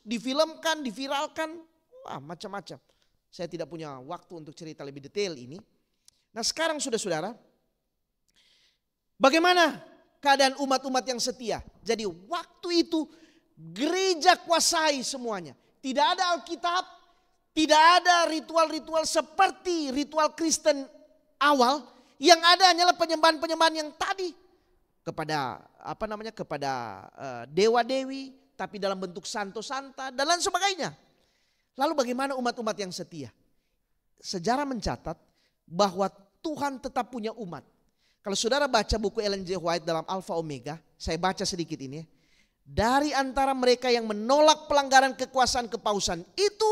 Difilmkan, diviralkan, macam-macam. Saya tidak punya waktu untuk cerita lebih detail ini. Nah sekarang saudara-saudara, bagaimana keadaan umat-umat yang setia? Jadi waktu itu gereja kuasai semuanya. Tidak ada Alkitab, tidak ada ritual-ritual seperti ritual Kristen awal. Yang ada hanyalah penyembahan-penyembahan yang tadi kepada kepada dewa-dewi, tapi dalam bentuk santo-santa dan lain sebagainya. Lalu bagaimana umat-umat yang setia? Sejarah mencatat bahwa Tuhan tetap punya umat. Kalau saudara baca buku Ellen G. White dalam Alpha Omega, saya baca sedikit ini. Dari antara mereka yang menolak pelanggaran kekuasaan kepausan itu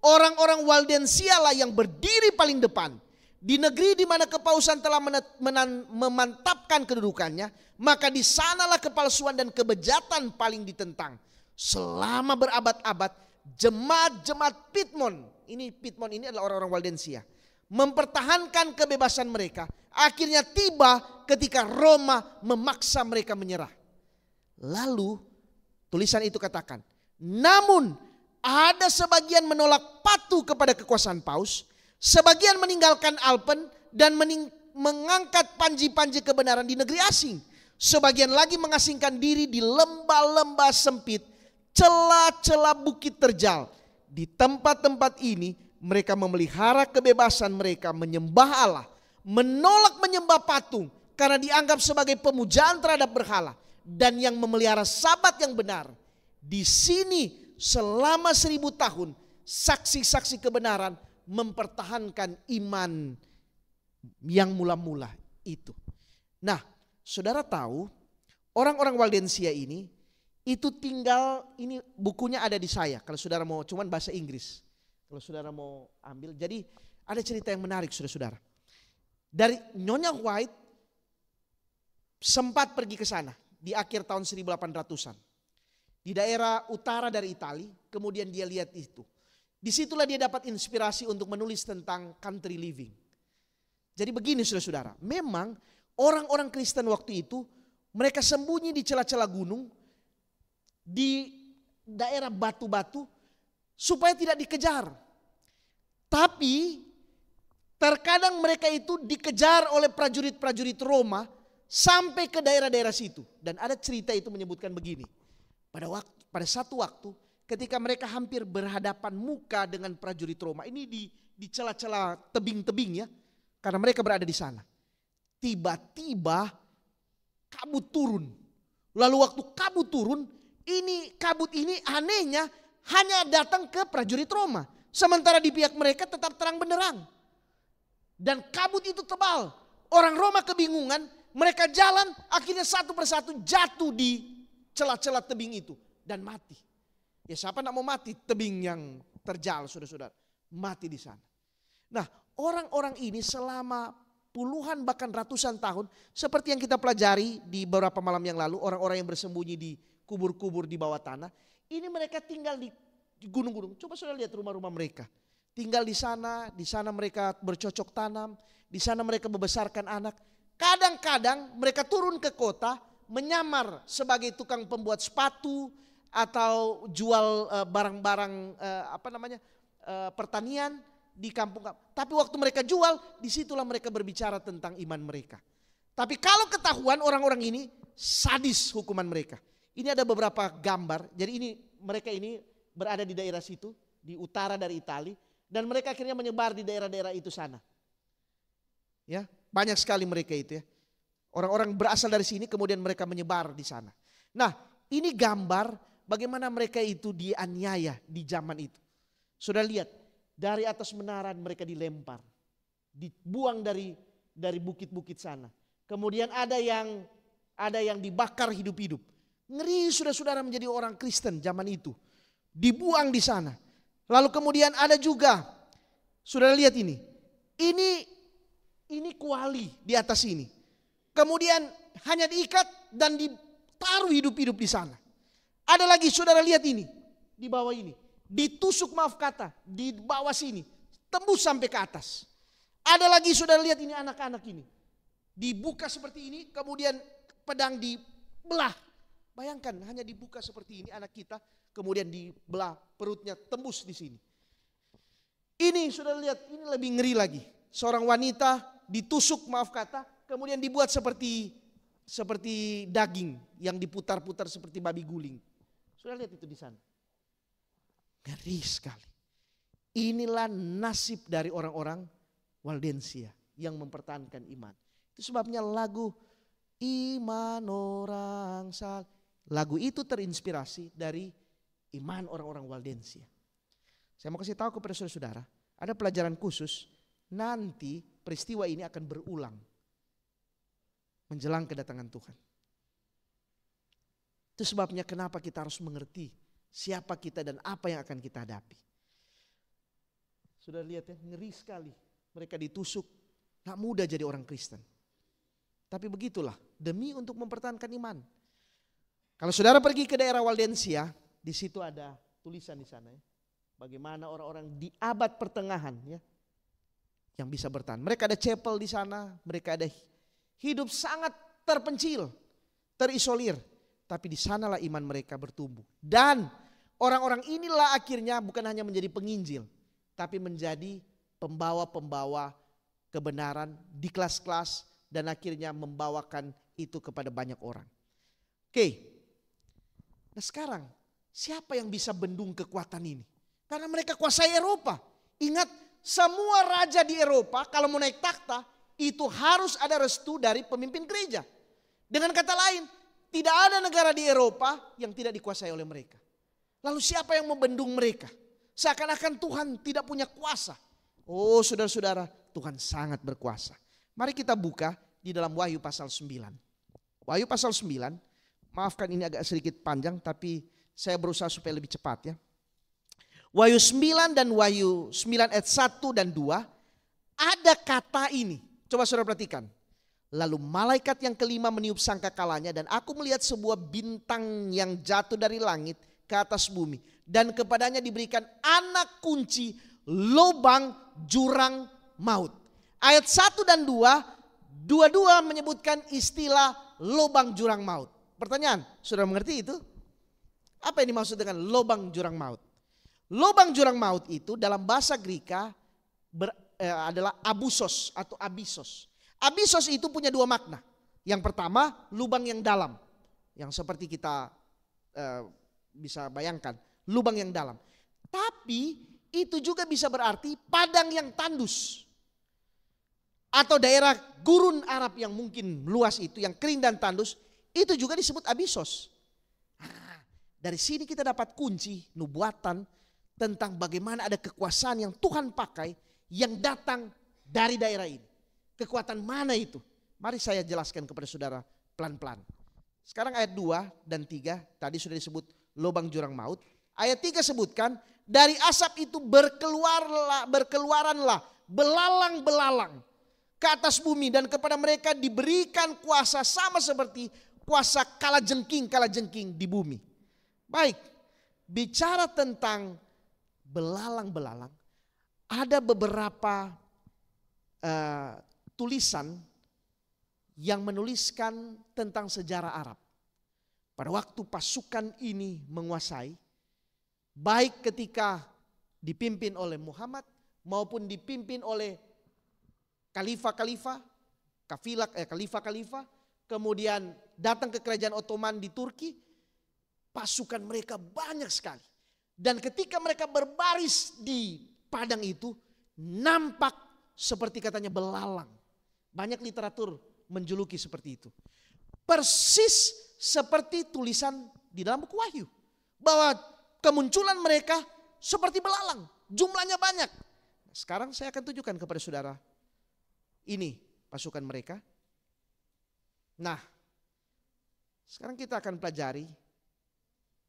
orang-orang Waldensia lah yang berdiri paling depan. di negeri di mana kepausan telah memantapkan kedudukannya, maka di sanalah kepalsuan dan kebejatan paling ditentang. Selama berabad-abad, jemaat-jemaat Piedmont, ini adalah orang-orang Waldensia, mempertahankan kebebasan mereka. Akhirnya tiba ketika Roma memaksa mereka menyerah. Lalu tulisan itu katakan, namun ada sebagian menolak patuh kepada kekuasaan Paus, sebagian meninggalkan Alpen dan mengangkat panji-panji kebenaran di negeri asing. Sebagian lagi mengasingkan diri di lembah-lembah sempit, celah-celah bukit terjal. Di tempat-tempat ini mereka memelihara kebebasan mereka menyembah Allah, menolak menyembah patung karena dianggap sebagai pemujaan terhadap berhala, dan yang memelihara sabat yang benar. Di sini selama 1000 tahun saksi-saksi kebenaran mempertahankan iman yang mula-mula itu. Nah, saudara tahu orang-orang Waldensia ini itu tinggal, ini bukunya ada di saya kalau saudara mau, cuman bahasa Inggris kalau saudara mau ambil. Jadi ada cerita yang menarik saudara-saudara. Dari Nyonya White sempat pergi ke sana di akhir tahun 1800-an. Di daerah utara dari Italia, kemudian dia lihat itu. Disitulah dia dapat inspirasi untuk menulis tentang country living. Jadi begini saudara-saudara, memang orang-orang Kristen waktu itu mereka sembunyi di celah-celah gunung, di daerah batu-batu supaya tidak dikejar. Tapi terkadang mereka itu dikejar oleh prajurit-prajurit Roma sampai ke daerah-daerah situ. Dan ada cerita itu menyebutkan begini. Pada satu waktu ketika mereka hampir berhadapan muka dengan prajurit Roma, ini di celah-celah tebing-tebing ya, karena mereka berada di sana. Tiba-tiba kabut turun. Lalu waktu kabut turun, kabut ini anehnya hanya datang ke prajurit Roma. Sementara di pihak mereka tetap terang benderang. Dan kabut itu tebal. Orang Roma kebingungan, mereka jalan, akhirnya satu persatu jatuh di celah-celah tebing itu dan mati. Ya siapa nak mau mati tebing yang terjal saudara-saudara, mati di sana. Nah, orang-orang ini selama puluhan bahkan ratusan tahun, seperti yang kita pelajari di beberapa malam yang lalu, orang-orang yang bersembunyi di kubur-kubur di bawah tanah, ini mereka tinggal di gunung-gunung. Coba saudara lihat rumah-rumah mereka. Tinggal di sana mereka bercocok tanam, di sana mereka membesarkan anak. Kadang-kadang mereka turun ke kota, menyamar sebagai tukang pembuat sepatu atau jual barang-barang pertanian di kampung. Tapi waktu mereka jual, disitulah mereka berbicara tentang iman mereka. Tapi kalau ketahuan orang-orang ini, sadis hukuman mereka. Ini ada beberapa gambar. Jadi mereka ini berada di daerah situ, di utara dari Italia, dan mereka akhirnya menyebar di daerah-daerah itu sana. Ya, banyak sekali mereka itu ya. Orang-orang berasal dari sini kemudian mereka menyebar di sana. Nah, ini gambar bagaimana mereka itu dianiaya di zaman itu. Sudah lihat, dari atas menara mereka dilempar, dibuang dari bukit-bukit sana. Kemudian ada yang dibakar hidup-hidup. Ngeri saudara-saudara menjadi orang Kristen zaman itu. Dibuang di sana. Lalu kemudian ada juga, saudara lihat ini. Ini kuali di atas ini. Kemudian hanya diikat dan ditaruh hidup-hidup di sana. Ada lagi saudara lihat ini, di bawah ini. Ditusuk di bawah sini. Tembus sampai ke atas. Ada lagi saudara lihat ini anak-anak ini. Dibuka seperti ini, kemudian pedang dibelah. Bayangkan hanya dibuka seperti ini anak kita, kemudian dibelah perutnya tembus di sini. Ini saudara lihat, ini lebih ngeri lagi. Seorang wanita ditusuk kemudian dibuat seperti daging yang diputar-putar seperti babi guling. Sudah lihat itu di sana. Ngeri sekali. Inilah nasib dari orang-orang Waldensia yang mempertahankan iman. Itu sebabnya lagu Iman Orang Saleh, lagu itu terinspirasi dari iman orang-orang Waldensia. Saya mau kasih tahu kepada saudara-saudara, ada pelajaran khusus, nanti peristiwa ini akan berulang menjelang kedatangan Tuhan. Itu sebabnya kenapa kita harus mengerti siapa kita dan apa yang akan kita hadapi. Sudah lihat ya, ngeri sekali. Mereka ditusuk, Gak mudah jadi orang Kristen. Tapi begitulah, demi untuk mempertahankan iman. Kalau saudara pergi ke daerah Waldensia, di situ ada tulisan di sana ya. Bagaimana orang-orang di abad pertengahan ya, yang bisa bertahan. Mereka ada chapel di sana, mereka ada hidup sangat terpencil, terisolir. Tapi di sanalah iman mereka bertumbuh. Dan orang-orang inilah akhirnya bukan hanya menjadi penginjil, tapi menjadi pembawa-pembawa kebenaran di kelas-kelas dan akhirnya membawakan itu kepada banyak orang. Oke. Nah sekarang siapa yang bisa bendung kekuatan ini? Karena mereka kuasai Eropa. Ingat, semua raja di Eropa kalau mau naik takhta itu harus ada restu dari pemimpin gereja. Dengan kata lain, tidak ada negara di Eropa yang tidak dikuasai oleh mereka. Lalu siapa yang membendung mereka? Seakan-akan Tuhan tidak punya kuasa. Oh saudara-saudara, Tuhan sangat berkuasa. Mari kita buka di dalam Wahyu pasal 9. Wahyu pasal 9, maafkan ini agak sedikit panjang tapi saya berusaha supaya lebih cepat ya. Wahyu 9 dan Wahyu 9 ayat 1 dan 2 ada kata ini. Coba saudara perhatikan. Lalu malaikat yang kelima meniup sangkakalanya dan aku melihat sebuah bintang yang jatuh dari langit ke atas bumi. Dan kepadanya diberikan anak kunci lubang jurang maut. Ayat 1 dan 2, dua-dua menyebutkan istilah lubang jurang maut. Pertanyaan, saudara mengerti itu? Apa yang dimaksud dengan lubang jurang maut? Lubang jurang maut itu dalam bahasa Greka adalah abusos atau abisos. Abisos itu punya dua makna. Yang pertama lubang yang dalam. Yang seperti kita bisa bayangkan. Lubang yang dalam. Tapi itu juga bisa berarti padang yang tandus. Atau daerah gurun Arab yang mungkin luas itu. Yang kering dan tandus. Itu juga disebut abisos. Nah, dari sini kita dapat kunci nubuatan. Tentang bagaimana ada kekuasaan yang Tuhan pakai. Yang datang dari daerah ini. Kekuatan mana itu? Mari saya jelaskan kepada saudara pelan-pelan. Sekarang ayat 2 dan 3 tadi sudah disebut lubang jurang maut. Ayat 3 sebutkan dari asap itu berkeluaranlah belalang-belalang ke atas bumi dan kepada mereka diberikan kuasa sama seperti kuasa kalajengking di bumi. Baik, bicara tentang belalang-belalang ada beberapa tulisan yang menuliskan tentang sejarah Arab. Pada waktu pasukan ini menguasai, baik ketika dipimpin oleh Muhammad maupun dipimpin oleh khalifah-khalifah, kemudian datang ke kerajaan Ottoman di Turki, pasukan mereka banyak sekali. Dan ketika mereka berbaris di padang itu, nampak seperti katanya belalang. Banyak literatur menjuluki seperti itu. Persis seperti tulisan di dalam buku Wahyu. Bahwa kemunculan mereka seperti belalang. Jumlahnya banyak. Sekarang saya akan tunjukkan kepada saudara. Ini pasukan mereka. Nah, sekarang kita akan pelajari.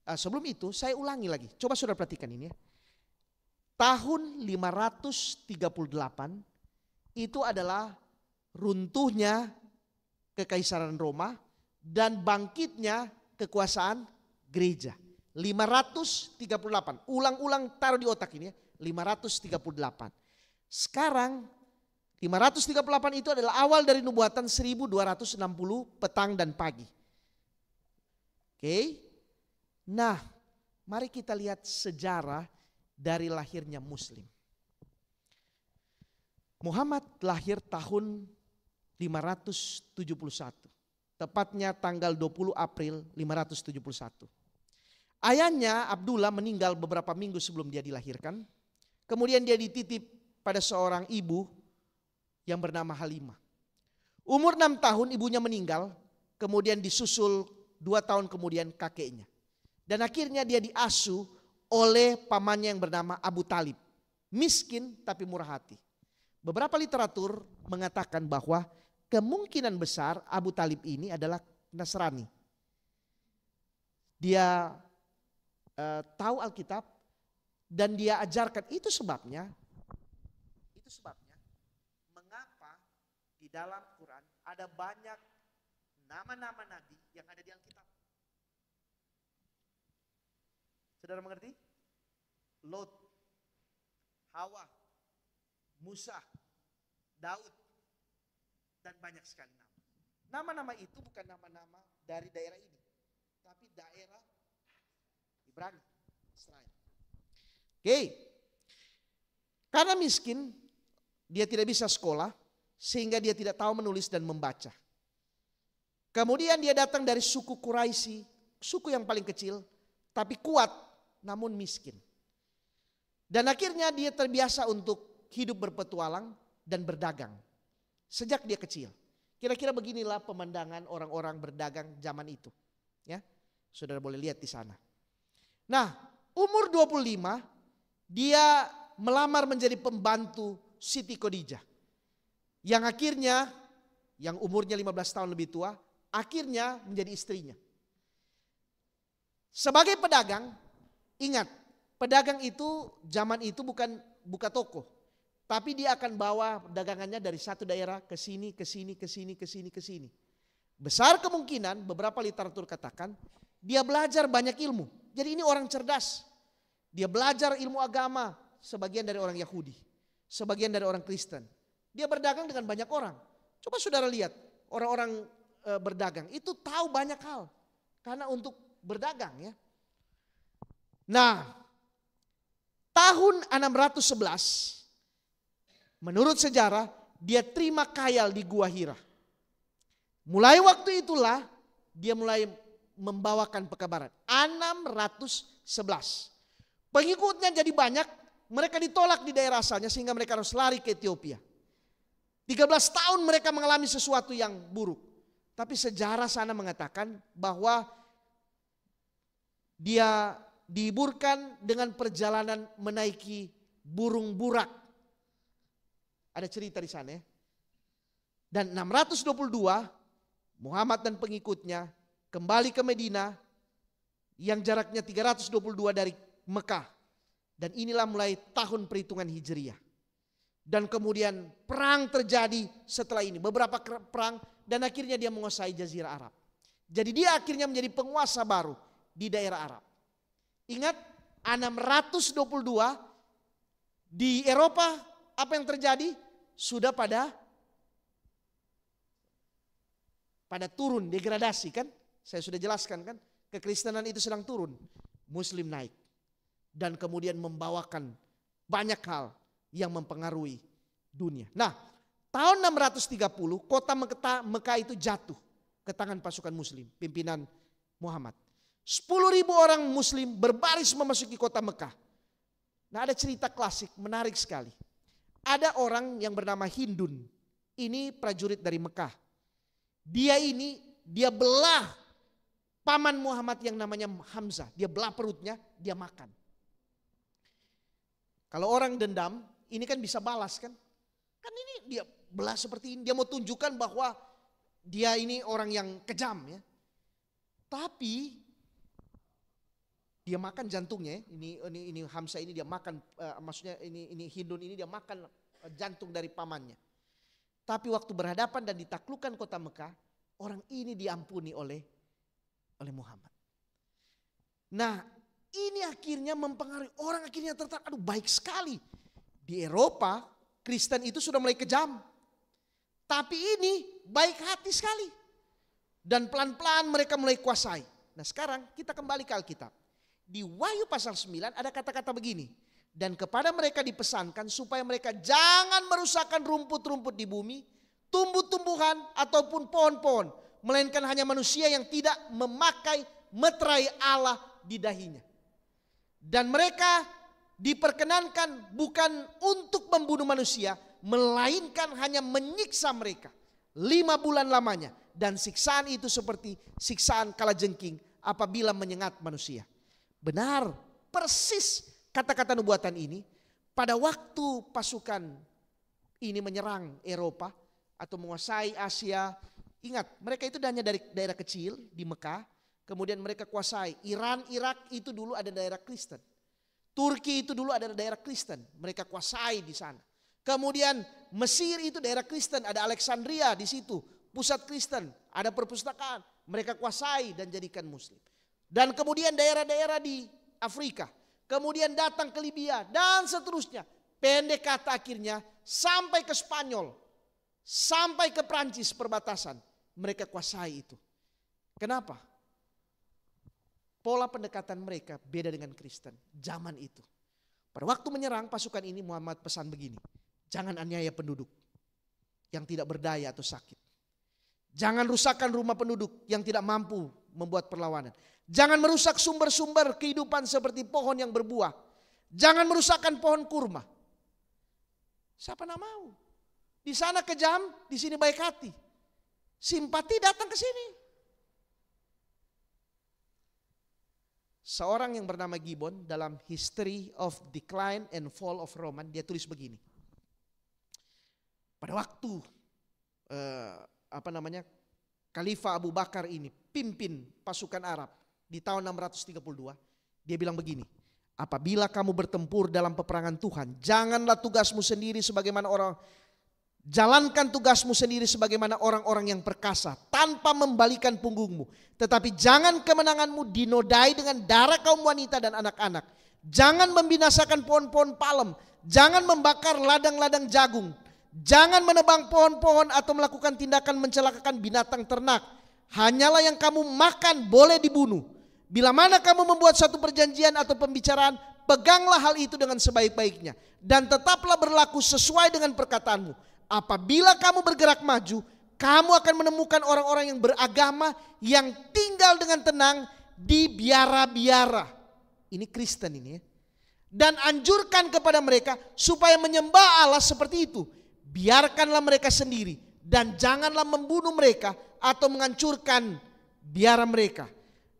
Sebelum itu saya ulangi lagi. Coba saudara perhatikan ini ya. Tahun 538 itu adalah runtuhnya kekaisaran Roma dan bangkitnya kekuasaan gereja. 538. Ulang-ulang taruh di otak ini ya. 538. Sekarang 538 itu adalah awal dari nubuatan 1260 petang dan pagi. Oke. Nah, mari kita lihat sejarah dari lahirnya Muslim. Muhammad lahir tahun 571. Tepatnya tanggal 20 April 571. Ayahnya Abdullah meninggal beberapa minggu sebelum dia dilahirkan. Kemudian dia dititip pada seorang ibu yang bernama Halimah. Umur 6 tahun ibunya meninggal. Kemudian disusul 2 tahun kemudian kakeknya. Dan akhirnya dia diasuh oleh pamannya yang bernama Abu Talib. Miskin tapi murah hati. Beberapa literatur mengatakan bahwa kemungkinan besar Abu Talib ini adalah Nasrani. Dia tahu Alkitab dan dia ajarkan. Itu sebabnya mengapa di dalam Quran ada banyak nama-nama nabi yang ada di Alkitab. Saudara mengerti? Lot, Hawa, Musa, Daud, dan banyak sekali nama. Nama-nama itu bukan nama-nama dari daerah ini, tapi daerah Ibrani, Israel. Oke. Karena miskin, dia tidak bisa sekolah, sehingga dia tidak tahu menulis dan membaca. Kemudian dia datang dari suku Quraisy, suku yang paling kecil, tapi kuat, namun miskin. Dan akhirnya dia terbiasa untuk hidup berpetualang dan berdagang. Sejak dia kecil. Kira-kira beginilah pemandangan orang-orang berdagang zaman itu. Ya, saudara boleh lihat di sana. Nah, umur 25, dia melamar menjadi pembantu Siti Khadijah. Yang akhirnya, yang umurnya 15 tahun lebih tua, akhirnya menjadi istrinya. Sebagai pedagang, ingat, pedagang itu zaman itu bukan buka toko. Tapi dia akan bawa dagangannya dari satu daerah ke sini, ke sini, ke sini, ke sini, ke sini. Besar kemungkinan, beberapa literatur katakan, dia belajar banyak ilmu. Jadi ini orang cerdas. Dia belajar ilmu agama, sebagian dari orang Yahudi, sebagian dari orang Kristen. Dia berdagang dengan banyak orang. Coba saudara lihat, orang-orang berdagang itu tahu banyak hal. Karena untuk berdagang ya. Nah, tahun 611, menurut sejarah, dia terima khayal di Gua Hira. Mulai waktu itulah dia mulai membawakan pekabaran. 611. Pengikutnya jadi banyak, mereka ditolak di daerah asalnya sehingga mereka harus lari ke Ethiopia. 13 tahun mereka mengalami sesuatu yang buruk. Tapi sejarah sana mengatakan bahwa dia dihiburkan dengan perjalanan menaiki burung burak. Ada cerita di sana ya. Dan 622 Muhammad dan pengikutnya kembali ke Medina yang jaraknya 322 dari Mekah. Dan inilah mulai tahun perhitungan Hijriah. Dan kemudian perang terjadi setelah ini. Beberapa perang dan akhirnya dia menguasai Jazirah Arab. Jadi dia akhirnya menjadi penguasa baru di daerah Arab. Ingat 622 di Eropa apa yang terjadi? Sudah pada turun, degradasi kan? Saya sudah jelaskan kan? Kekristenan itu sedang turun. Muslim naik. Dan kemudian membawakan banyak hal yang mempengaruhi dunia. Nah, tahun 630 kota Mekah itu jatuh ke tangan pasukan muslim, pimpinan Muhammad. 10.000 orang muslim berbaris memasuki kota Mekah. Nah, ada cerita klasik menarik sekali. Ada orang yang bernama Hindun. Ini prajurit dari Mekah. Dia belah paman Muhammad yang namanya Hamzah. Dia belah perutnya, dia makan. Kalau orang dendam, ini kan bisa balas kan. Kan ini dia belah seperti ini. Dia mau tunjukkan bahwa dia ini orang yang kejam ya. Tapi dia makan jantungnya. Ini Hamzah ini dia makan, maksudnya ini Hindun ini dia makan jantung dari pamannya. Tapi waktu berhadapan dan ditaklukkan kota Mekah, orang ini diampuni oleh Muhammad. Nah, ini akhirnya mempengaruhi orang, akhirnya tertarik. Aduh, baik sekali. Di Eropa, Kristen itu sudah mulai kejam. Tapi ini baik hati sekali. Dan pelan-pelan mereka mulai kuasai. Nah, sekarang kita kembali ke Alkitab. Di Wahyu pasal 9 ada kata-kata begini. Dan kepada mereka dipesankan supaya mereka jangan merusakkan rumput-rumput di bumi, tumbuh-tumbuhan ataupun pohon-pohon. Melainkan hanya manusia yang tidak memakai meterai Allah di dahinya. Dan mereka diperkenankan bukan untuk membunuh manusia, melainkan hanya menyiksa mereka 5 bulan lamanya. Dan siksaan itu seperti siksaan kalajengking apabila menyengat manusia. Benar, persis kata-kata nubuatan ini pada waktu pasukan ini menyerang Eropa atau menguasai Asia. Ingat, mereka itu hanya dari daerah kecil di Mekah. Kemudian mereka kuasai Iran, Irak itu dulu ada daerah Kristen. Turki itu dulu ada daerah Kristen. Mereka kuasai di sana. Kemudian Mesir itu daerah Kristen, ada Alexandria di situ, pusat Kristen, ada perpustakaan, mereka kuasai dan jadikan Muslim. Dan kemudian daerah-daerah di Afrika, kemudian datang ke Libya dan seterusnya. Pendek kata akhirnya sampai ke Spanyol, sampai ke Prancis perbatasan, mereka kuasai itu. Kenapa? Pola pendekatan mereka beda dengan Kristen zaman itu. Pada waktu menyerang pasukan ini Muhammad pesan begini, jangan aniaya penduduk yang tidak berdaya atau sakit. Jangan rusakkan rumah penduduk yang tidak mampu membuat perlawanan. Jangan merusak sumber-sumber kehidupan seperti pohon yang berbuah. Jangan merusakkan pohon kurma. Siapa nak mau? Di sana kejam, di sini baik hati. Simpati datang ke sini. Seorang yang bernama Gibbon dalam History of Decline and Fall of Roman, dia tulis begini. Pada waktu Khalifah Abu Bakar ini pimpin pasukan Arab di tahun 632, dia bilang begini, apabila kamu bertempur dalam peperangan Tuhan, janganlah tugasmu sendiri sebagaimana orang, jalankan tugasmu sendiri sebagaimana orang-orang yang perkasa tanpa membalikan punggungmu. Tetapi jangan kemenanganmu dinodai dengan darah kaum wanita dan anak-anak. Jangan membinasakan pohon-pohon palem. Jangan membakar ladang-ladang jagung. Jangan menebang pohon-pohon atau melakukan tindakan mencelakakan binatang ternak. Hanyalah yang kamu makan boleh dibunuh. Bila mana kamu membuat satu perjanjian atau pembicaraan, peganglah hal itu dengan sebaik-baiknya. Dan tetaplah berlaku sesuai dengan perkataanmu. Apabila kamu bergerak maju, kamu akan menemukan orang-orang yang beragama yang tinggal dengan tenang di biara-biara. Ini Kristen ini ya. Dan anjurkan kepada mereka supaya menyembah Allah seperti itu. Biarkanlah mereka sendiri dan janganlah membunuh mereka atau menghancurkan biara mereka.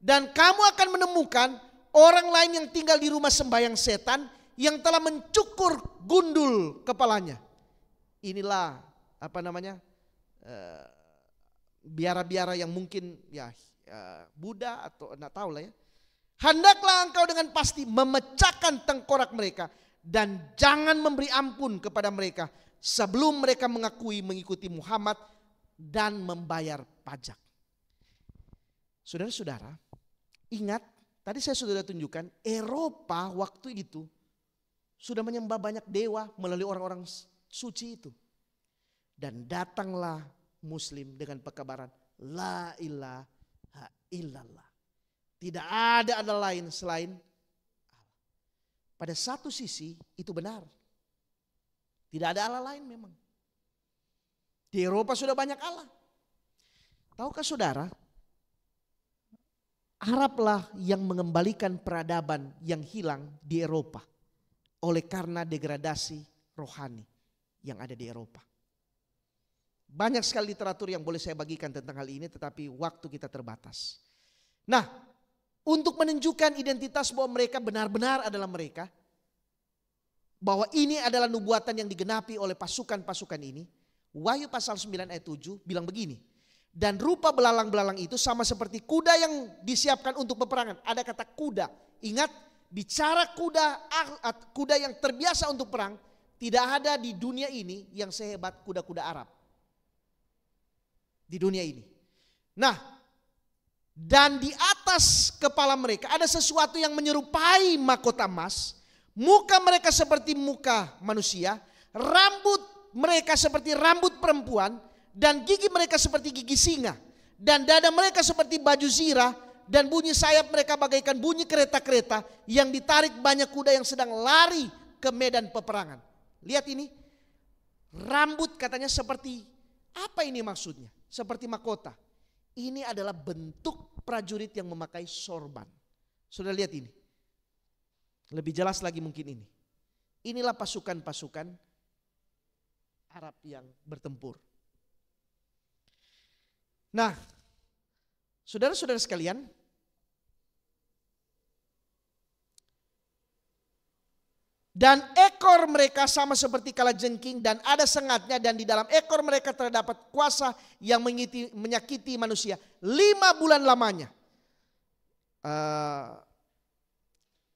Dan kamu akan menemukan orang lain yang tinggal di rumah sembahyang setan yang telah mencukur gundul kepalanya. Inilah biara-biara yang mungkin Buddha atau enggak tahu lah ya. Hendaklah engkau dengan pasti memecahkan tengkorak mereka dan jangan memberi ampun kepada mereka sebelum mereka mengakui mengikuti Muhammad dan membayar pajak. Saudara-saudara, ingat tadi saya sudah tunjukkan Eropa waktu itu sudah menyembah banyak dewa melalui orang-orang suci itu. Dan datanglah Muslim dengan pekabaran la ilaha illallah. Tidak ada Allah lain selain Allah. Pada satu sisi itu benar. Tidak ada Allah lain memang. Di Eropa sudah banyak Allah. Tahukah saudara, Arablah yang mengembalikan peradaban yang hilang di Eropa oleh karena degradasi rohani yang ada di Eropa. Banyak sekali literatur yang boleh saya bagikan tentang hal ini, tetapi waktu kita terbatas. Nah, untuk menunjukkan identitas bahwa mereka benar-benar adalah mereka, bahwa ini adalah nubuatan yang digenapi oleh pasukan-pasukan ini, Wahyu pasal 9 ayat 7 bilang begini, dan rupa belalang-belalang itu sama seperti kuda yang disiapkan untuk peperangan. Ada kata kuda, ingat bicara kuda yang terbiasa untuk perang, tidak ada di dunia ini yang sehebat kuda-kuda Arab. Di dunia ini. Nah, dan di atas kepala mereka ada sesuatu yang menyerupai mahkota emas. Muka mereka seperti muka manusia. Rambut mereka seperti rambut perempuan. Dan gigi mereka seperti gigi singa. Dan dada mereka seperti baju zirah. Dan bunyi sayap mereka bagaikan bunyi kereta-kereta yang ditarik banyak kuda yang sedang lari ke medan peperangan. Lihat ini. Rambut katanya seperti, apa ini maksudnya? Seperti mahkota. Ini adalah bentuk prajurit yang memakai sorban. Sudah lihat ini. Lebih jelas lagi mungkin ini. Inilah pasukan-pasukan Arab yang bertempur. Nah, saudara-saudara sekalian, dan ekor mereka sama seperti kalajengking dan ada sengatnya, dan di dalam ekor mereka terdapat kuasa yang menyakiti manusia 5 bulan lamanya.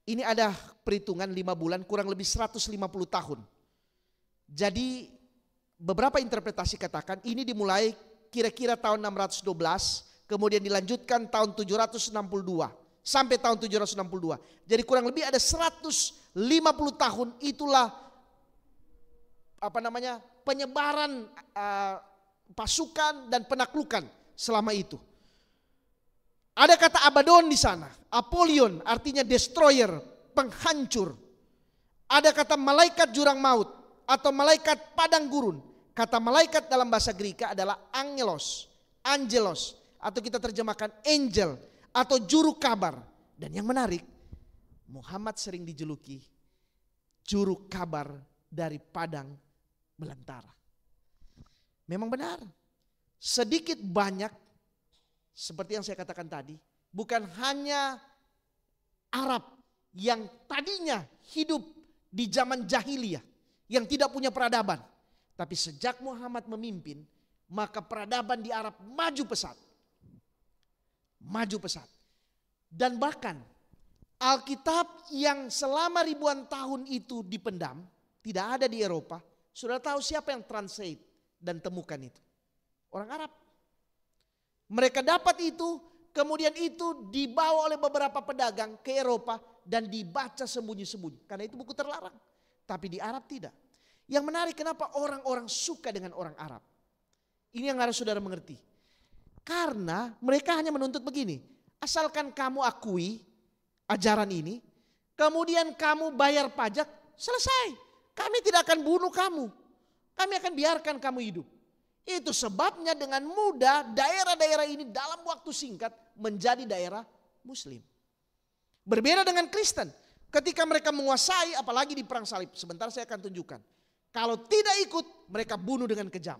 Ini ada perhitungan 5 bulan kurang lebih 150 tahun. Jadi beberapa interpretasi katakan ini dimulai kira-kira tahun 612, kemudian dilanjutkan tahun 762 sampai tahun 762. Jadi kurang lebih ada 150 tahun itulah penyebaran pasukan dan penaklukan selama itu. Ada kata Abaddon di sana, Apollyon artinya destroyer, penghancur. Ada kata malaikat jurang maut atau malaikat padang gurun. Kata malaikat dalam bahasa Greka adalah angelos, angelos, atau kita terjemahkan angel atau juru kabar. Dan yang menarik, Muhammad sering dijuluki juru kabar dari padang belantara. Memang benar, sedikit banyak seperti yang saya katakan tadi, bukan hanya Arab yang tadinya hidup di zaman jahiliyah, yang tidak punya peradaban. Tapi sejak Muhammad memimpin, maka peradaban di Arab maju pesat. Maju pesat. Dan bahkan Alkitab yang selama ribuan tahun itu dipendam, tidak ada di Eropa. Sudah tahu siapa yang translate dan temukan itu? Orang Arab. Mereka dapat itu, kemudian itu dibawa oleh beberapa pedagang ke Eropa dan dibaca sembunyi-sembunyi. Karena itu buku terlarang. Tapi di Arab tidak. Yang menarik, kenapa orang-orang suka dengan orang Arab? Ini yang harus saudara mengerti. Karena mereka hanya menuntut begini. Asalkan kamu akui ajaran ini, kemudian kamu bayar pajak, selesai. Kami tidak akan bunuh kamu. Kami akan biarkan kamu hidup. Itu sebabnya dengan mudah daerah-daerah ini dalam waktu singkat menjadi daerah Muslim. Berbeda dengan Kristen. Ketika mereka menguasai, apalagi di perang salib. Sebentar saya akan tunjukkan. Kalau tidak ikut, mereka bunuh dengan kejam.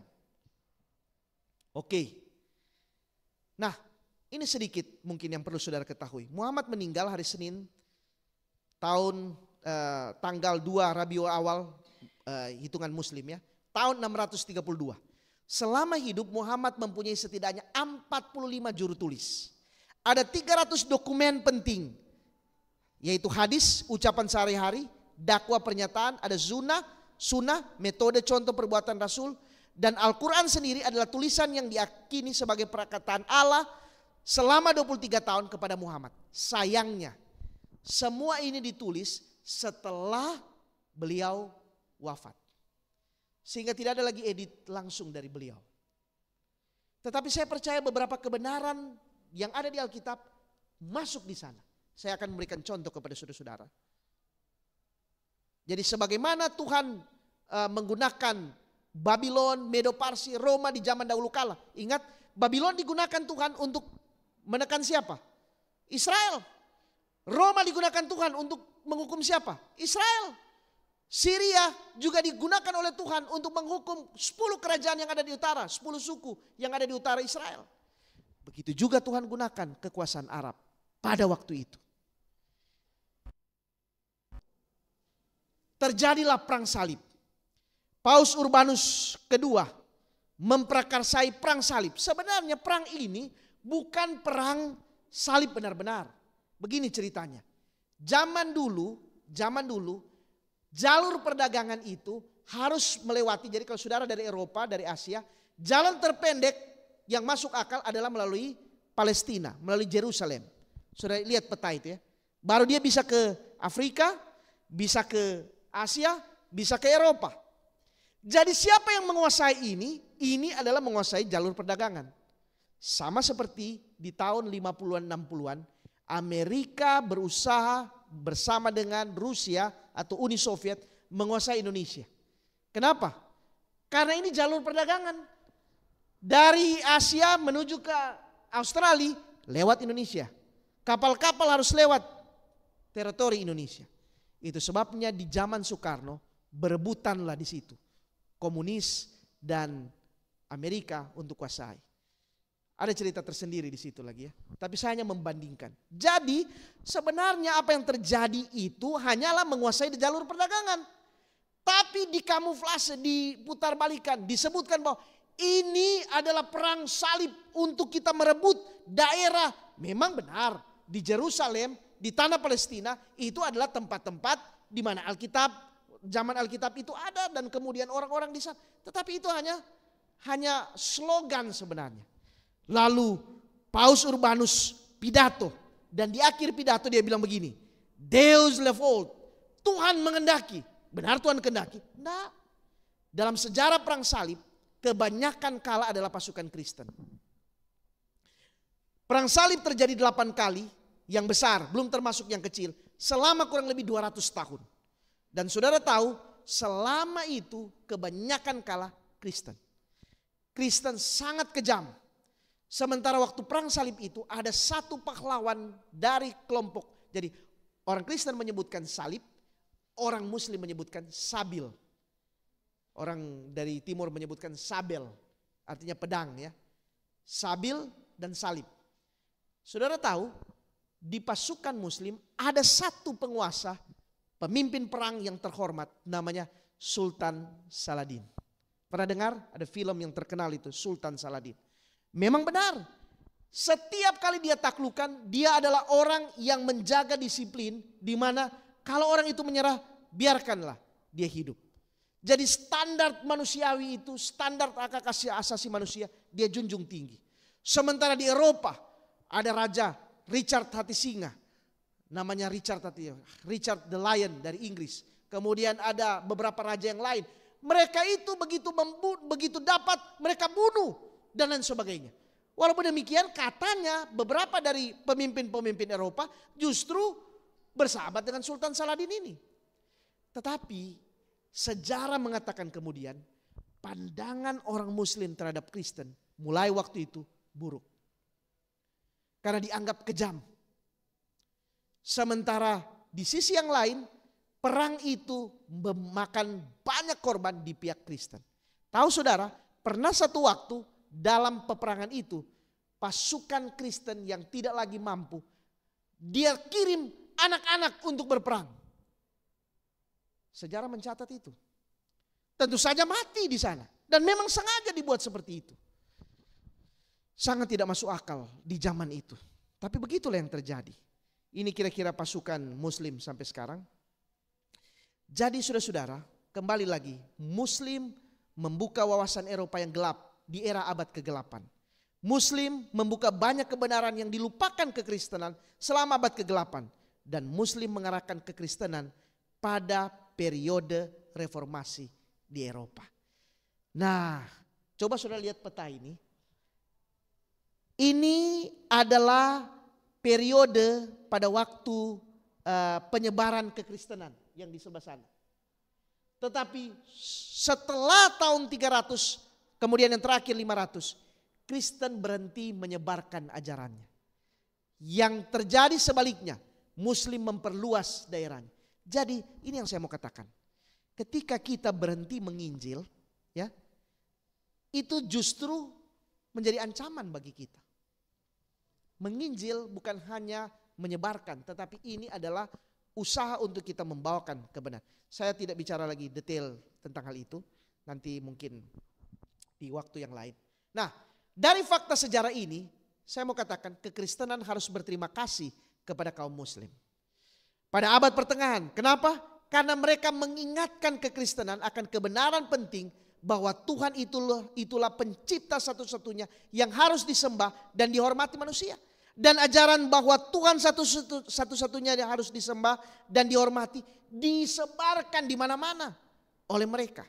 Oke. Nah, ini sedikit mungkin yang perlu saudara ketahui. Muhammad meninggal hari Senin tanggal 2 Rabiul Awal, hitungan Muslim ya. Tahun 632. Selama hidup Muhammad mempunyai setidaknya 45 juru tulis. Ada 300 dokumen penting. Yaitu hadis, ucapan sehari-hari, dakwah pernyataan, ada sunnah, metode contoh perbuatan Rasul. Dan Al-Quran sendiri adalah tulisan yang diyakini sebagai perkataan Allah selama 23 tahun kepada Muhammad. Sayangnya, semua ini ditulis setelah beliau wafat. Sehingga tidak ada lagi edit langsung dari beliau. Tetapi saya percaya beberapa kebenaran yang ada di Alkitab masuk di sana. Saya akan memberikan contoh kepada saudara-saudara. Jadi sebagaimana Tuhan menggunakan Babylon, Medo-Parsi, Roma di zaman dahulu kala. Ingat, Babylon digunakan Tuhan untuk menekan siapa? Israel. Roma digunakan Tuhan untuk menghukum siapa? Israel. Syria juga digunakan oleh Tuhan untuk menghukum 10 kerajaan yang ada di utara, 10 suku yang ada di utara Israel. Begitu juga Tuhan gunakan kekuasaan Arab pada waktu itu. Terjadilah perang salib. Paus Urbanus kedua memprakarsai perang salib. Sebenarnya perang ini bukan perang salib benar-benar. Begini ceritanya. Zaman dulu jalur perdagangan itu harus melewati, jadi kalau saudara dari Eropa, dari Asia, jalan terpendek yang masuk akal adalah melalui Palestina, melalui Yerusalem. Saudara lihat peta itu ya. Baru dia bisa ke Afrika, bisa ke Asia, bisa ke Eropa. Jadi siapa yang menguasai ini? Ini adalah menguasai jalur perdagangan. Sama seperti di tahun 50-an 60-an, Amerika berusaha bersama dengan Rusia atau Uni Soviet menguasai Indonesia. Kenapa? Karena ini jalur perdagangan. Dari Asia menuju ke Australia lewat Indonesia. Kapal-kapal harus lewat teritori Indonesia. Itu sebabnya di zaman Soekarno berebutanlah di situ komunis dan Amerika untuk kuasai. Ada cerita tersendiri di situ lagi ya. Tapi saya hanya membandingkan. Jadi sebenarnya apa yang terjadi itu hanyalah menguasai di jalur perdagangan. Tapi dikamuflase, diputarbalikan, disebutkan bahwa ini adalah perang salib untuk kita merebut daerah. Memang benar di Yerusalem, di tanah Palestina itu adalah tempat-tempat di mana Alkitab zaman Alkitab itu ada dan kemudian orang-orang di sana. Tetapi itu hanya slogan sebenarnya. Lalu Paus Urbanus pidato, dan di akhir pidato dia bilang begini, Deus levolt, Tuhan mengendaki. Benar Tuhan kehendaki? Tidak. Dalam sejarah perang salib, kebanyakan kala adalah pasukan Kristen. Perang salib terjadi 8 kali, yang besar, belum termasuk yang kecil, selama kurang lebih 200 tahun. Dan saudara tahu, selama itu kebanyakan kala Kristen. Kristen sangat kejam. Sementara waktu perang salib itu ada satu pahlawan dari kelompok. Jadi orang Kristen menyebutkan salib, orang Muslim menyebutkan sabil. Orang dari timur menyebutkan sabel, artinya pedang ya. Sabil dan salib. Saudara tahu, di pasukan Muslim ada satu penguasa, pemimpin perang yang terhormat, namanya Sultan Saladin. Pernah dengar? Ada film yang terkenal itu, Sultan Saladin. Memang benar, setiap kali dia taklukan, dia adalah orang yang menjaga disiplin, di mana kalau orang itu menyerah, biarkanlah dia hidup. Jadi standar manusiawi itu, standar hak asasi manusia, dia junjung tinggi. Sementara di Eropa ada raja Richard Hati Singa, namanya Richard the Lion dari Inggris. Kemudian ada beberapa raja yang lain. Mereka itu begitu dapat mereka bunuh dan lain sebagainya. Walaupun demikian katanya beberapa dari pemimpin-pemimpin Eropa justru bersahabat dengan Sultan Saladin ini. Tetapi sejarah mengatakan kemudian pandangan orang Muslim terhadap Kristen mulai waktu itu buruk. Karena dianggap kejam. Sementara di sisi yang lain perang itu memakan banyak korban di pihak Kristen. Tahu saudara, pernah satu waktu dalam peperangan itu pasukan Kristen yang tidak lagi mampu, dia kirim anak-anak untuk berperang. Sejarah mencatat itu. Tentu saja mati di sana. Dan memang sengaja dibuat seperti itu. Sangat tidak masuk akal di zaman itu. Tapi begitulah yang terjadi. Ini kira-kira pasukan Muslim sampai sekarang. Jadi saudara-saudara, kembali lagi. Muslim membuka wawasan Eropa yang gelap di era abad ke-8. Muslim membuka banyak kebenaran yang dilupakan kekristenan selama abad ke-8. Dan Muslim mengarahkan kekristenan pada periode reformasi di Eropa. Nah, coba saudara lihat peta ini. Ini adalah periode pada waktu penyebaran kekristenan yang di sebelah sana. Tetapi setelah tahun 300, kemudian yang terakhir 500, Kristen berhenti menyebarkan ajarannya. Yang terjadi sebaliknya, Muslim memperluas daerahnya. Jadi ini yang saya mau katakan. Ketika kita berhenti menginjil, ya, itu justru menjadi ancaman bagi kita. Menginjil bukan hanya menyebarkan, tetapi ini adalah usaha untuk kita membawakan kebenaran. Saya tidak bicara lagi detail tentang hal itu, nanti mungkin di waktu yang lain. Nah, dari fakta sejarah ini, saya mau katakan kekristenan harus berterima kasih kepada kaum Muslim. Pada abad pertengahan, kenapa? Karena mereka mengingatkan kekristenan akan kebenaran penting bahwa Tuhan itulah pencipta satu-satunya yang harus disembah dan dihormati manusia. Dan ajaran bahwa Tuhan satu-satunya yang harus disembah dan dihormati disebarkan di mana-mana oleh mereka.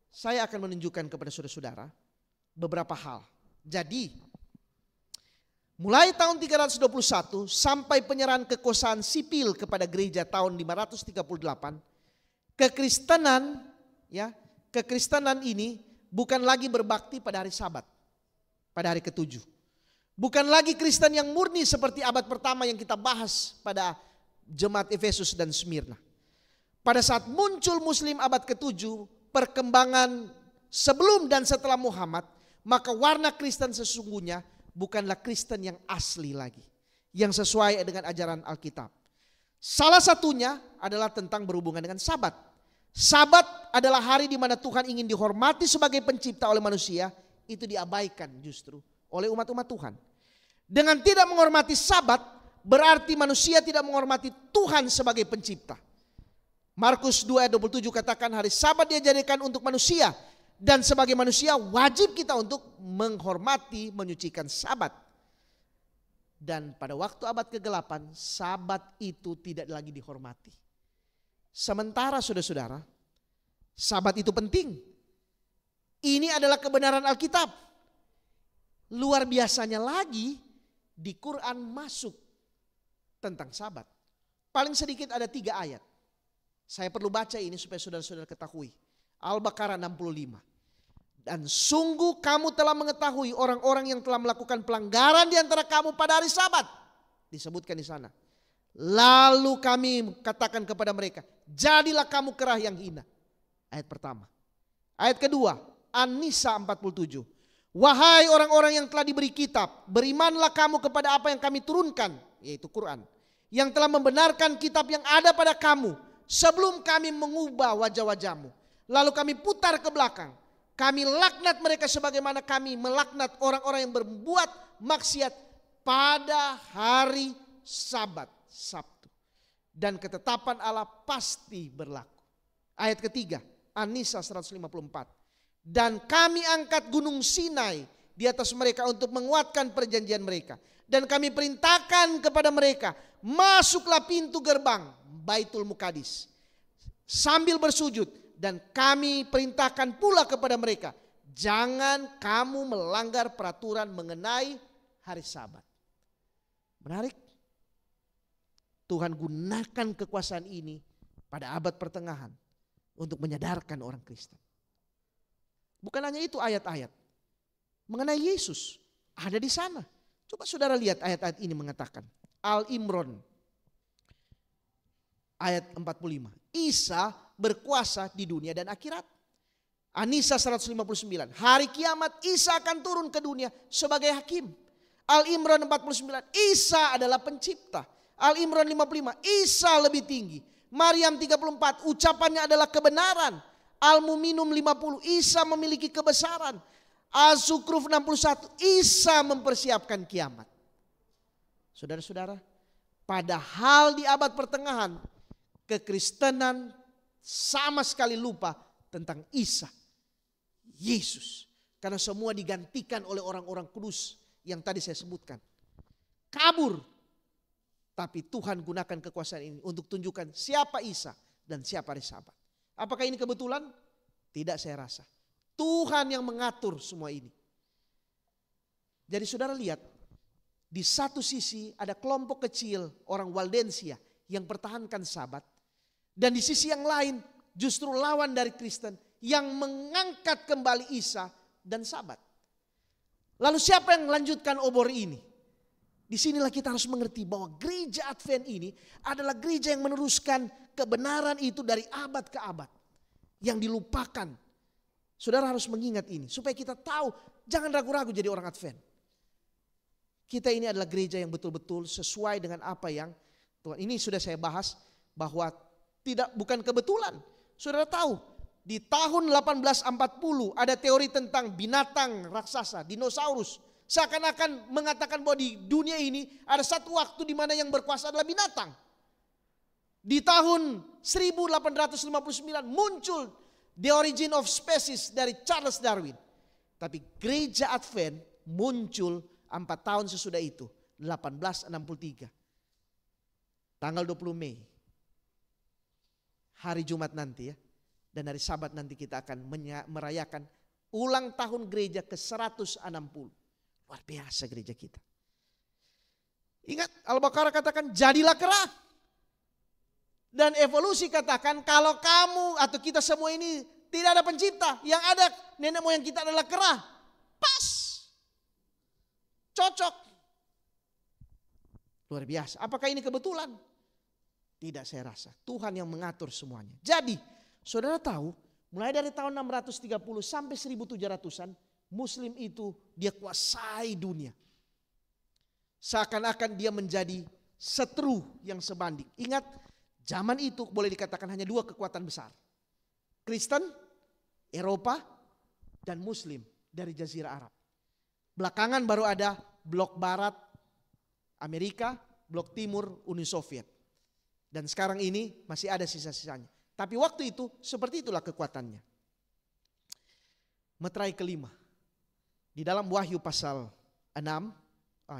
Saya akan menunjukkan kepada saudara-saudara beberapa hal. Jadi mulai tahun 321 sampai penyerahan kekuasaan sipil kepada gereja tahun 538, kekristenan ini bukan lagi berbakti pada hari Sabat, pada hari ke-7. Bukan lagi Kristen yang murni seperti abad pertama yang kita bahas pada jemaat Efesus dan Smyrna. Pada saat muncul Muslim abad ke-7, perkembangan sebelum dan setelah Muhammad, maka warna Kristen sesungguhnya bukanlah Kristen yang asli lagi, yang sesuai dengan ajaran Alkitab. Salah satunya adalah tentang berhubungan dengan Sabat. Sabat adalah hari di mana Tuhan ingin dihormati sebagai pencipta oleh manusia, itu diabaikan justru oleh umat-umat Tuhan. Dengan tidak menghormati Sabat, berarti manusia tidak menghormati Tuhan sebagai pencipta. Markus 2 ayat 27 katakan hari Sabat dia jadikan untuk manusia. Dan sebagai manusia wajib kita untuk menghormati, menyucikan Sabat. Dan pada waktu abad ke-8 Sabat itu tidak lagi dihormati. Sementara saudara-saudara, Sabat itu penting. Ini adalah kebenaran Alkitab. Luar biasanya lagi di Quran masuk tentang Sabat. Paling sedikit ada 3 ayat. Saya perlu baca ini supaya saudara-saudara ketahui. Al-Baqarah 65. Dan sungguh kamu telah mengetahui orang-orang yang telah melakukan pelanggaran di antara kamu pada hari Sabat. Disebutkan di sana. Lalu kami katakan kepada mereka, jadilah kamu kerah yang hina. Ayat pertama. Ayat kedua, An-Nisa 47. Wahai orang-orang yang telah diberi kitab, berimanlah kamu kepada apa yang kami turunkan, yaitu Quran. Yang telah membenarkan kitab yang ada pada kamu, sebelum kami mengubah wajah-wajahmu. Lalu kami putar ke belakang. Kami laknat mereka sebagaimana kami melaknat orang-orang yang berbuat maksiat pada hari Sabat, Sabtu. Dan ketetapan Allah pasti berlaku. Ayat ketiga, An-Nisa 154. Dan kami angkat gunung Sinai di atas mereka untuk menguatkan perjanjian mereka. Dan kami perintahkan kepada mereka, masuklah pintu gerbang Baitul Muqaddis sambil bersujud. Dan kami perintahkan pula kepada mereka, jangan kamu melanggar peraturan mengenai hari Sabat. Menarik. Tuhan gunakan kekuasaan ini pada abad pertengahan untuk menyadarkan orang Kristen. Bukan hanya itu ayat-ayat mengenai Yesus ada di sana. Coba saudara lihat ayat-ayat ini mengatakan. Al-Imran ayat 45. Isa berkuasa di dunia dan akhirat. An-Nisa 159. Hari kiamat Isa akan turun ke dunia sebagai hakim. Al-Imran 49. Isa adalah pencipta. Al-Imran 55. Isa lebih tinggi. Maryam 34. Ucapannya adalah kebenaran. Al-Muminun 50. Isa memiliki kebesaran. Az-Zukhruf 61. Isa mempersiapkan kiamat. Saudara-saudara, padahal di abad pertengahan kekristenan sama sekali lupa tentang Isa, Yesus. Karena semua digantikan oleh orang-orang kudus yang tadi saya sebutkan. Kabur. Tapi Tuhan gunakan kekuasaan ini untuk tunjukkan siapa Isa dan siapa hari Sabat. Apakah ini kebetulan? Tidak, saya rasa. Tuhan yang mengatur semua ini. Jadi saudara lihat, di satu sisi ada kelompok kecil orang Waldensia yang pertahankan Sabat. Dan di sisi yang lain justru lawan dari Kristen yang mengangkat kembali Isa dan Sabat. Lalu siapa yang melanjutkan obor ini? Disinilah kita harus mengerti bahwa gereja Advent ini adalah gereja yang meneruskan kebenaran itu dari abad ke abad. Yang dilupakan. Saudara harus mengingat ini supaya kita tahu, jangan ragu-ragu jadi orang Advent. Kita ini adalah gereja yang betul-betul sesuai dengan apa yang Tuhan. Ini sudah saya bahas bahwa bukan kebetulan. Saudara tahu, di tahun 1840 ada teori tentang binatang raksasa, dinosaurus. Seakan-akan mengatakan bahwa di dunia ini ada satu waktu di mana yang berkuasa adalah binatang. Di tahun 1859 muncul The Origin of Species dari Charles Darwin. Tapi gereja Advent muncul 4 tahun sesudah itu, 1863. Tanggal 20 Mei. Hari Jumat nanti ya. Dan hari Sabat nanti kita akan merayakan ulang tahun gereja ke-160. Luar biasa gereja kita. Ingat Al-Baqarah katakan jadilah kerah. Dan evolusi katakan kalau kamu atau kita semua ini tidak ada pencipta. Yang ada nenek moyang kita adalah kerah. Pas. Cocok. Luar biasa. Apakah ini kebetulan? Tidak, saya rasa. Tuhan yang mengatur semuanya. Jadi, saudara tahu, mulai dari tahun 630 sampai 1700-an, Muslim itu dia kuasai dunia. Seakan-akan dia menjadi seteru yang sebanding. Ingat, zaman itu boleh dikatakan hanya 2 kekuatan besar. Kristen, Eropa, dan Muslim dari Jazirah Arab. Belakangan baru ada blok barat, Amerika, blok timur, Uni Soviet. Dan sekarang ini masih ada sisa-sisanya. Tapi waktu itu seperti itulah kekuatannya. Meterai kelima. Di dalam Wahyu pasal 6.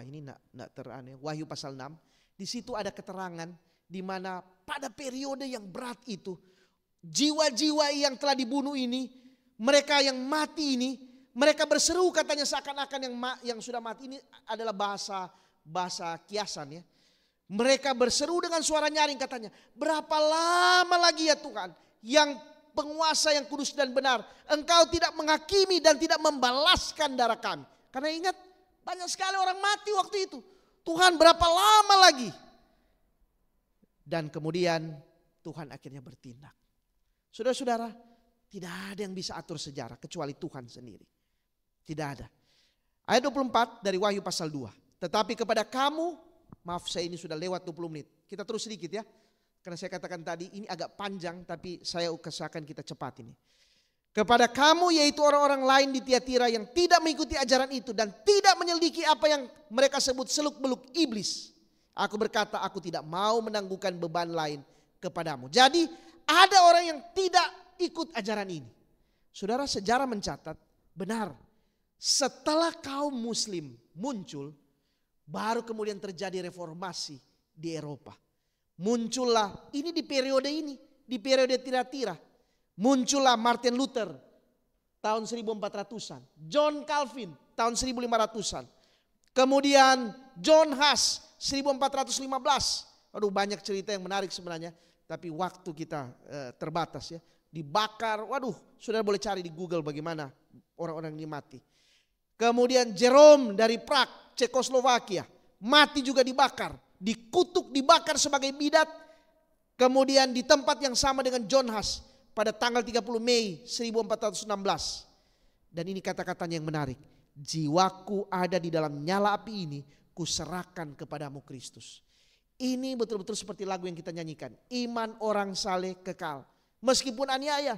Ini enggak teraneh. Wahyu pasal 6. Di situ ada keterangan di mana pada periode yang berat itu, jiwa-jiwa yang telah dibunuh ini, mereka yang mati ini, mereka berseru katanya seakan-akan yang sudah mati ini adalah bahasa kiasan ya. Mereka berseru dengan suara nyaring katanya, berapa lama lagi ya Tuhan yang penguasa yang kudus dan benar, Engkau tidak menghakimi dan tidak membalaskan darah kami. Karena ingat banyak sekali orang mati waktu itu. Tuhan berapa lama lagi? Dan kemudian Tuhan akhirnya bertindak. Saudara-saudara, tidak ada yang bisa atur sejarah kecuali Tuhan sendiri. Tidak ada. Ayat 24 dari Wahyu pasal 2. Tetapi kepada kamu, maaf saya ini sudah lewat 20 menit. Kita terus sedikit ya. Karena saya katakan tadi ini agak panjang tapi saya usahakan kita cepat ini. Kepada kamu yaitu orang-orang lain di Tiatira yang tidak mengikuti ajaran itu dan tidak menyelidiki apa yang mereka sebut seluk-beluk iblis. Aku berkata aku tidak mau menangguhkan beban lain kepadamu. Jadi ada orang yang tidak ikut ajaran ini. Saudara, sejarah mencatat benar. Setelah kaum muslim muncul, baru kemudian terjadi reformasi di Eropa. Muncullah, ini di periode Tiatira. Muncullah Martin Luther tahun 1400-an. John Calvin tahun 1500-an. Kemudian John Huss 1415. Aduh, banyak cerita yang menarik sebenarnya. Tapi waktu kita terbatas ya. Dibakar, waduh, saudara boleh cari di Google bagaimana orang-orang ini mati. Kemudian Jerome dari Prague, Cekoslovakia, mati juga dibakar, dikutuk, dibakar sebagai bidat. Kemudian di tempat yang sama dengan John Huss pada tanggal 30 Mei 1416. Dan ini kata-katanya yang menarik. Jiwaku ada di dalam nyala api ini, kuserahkan kepadamu Kristus. Ini betul-betul seperti lagu yang kita nyanyikan. Iman orang saleh kekal. Meskipun aniaya.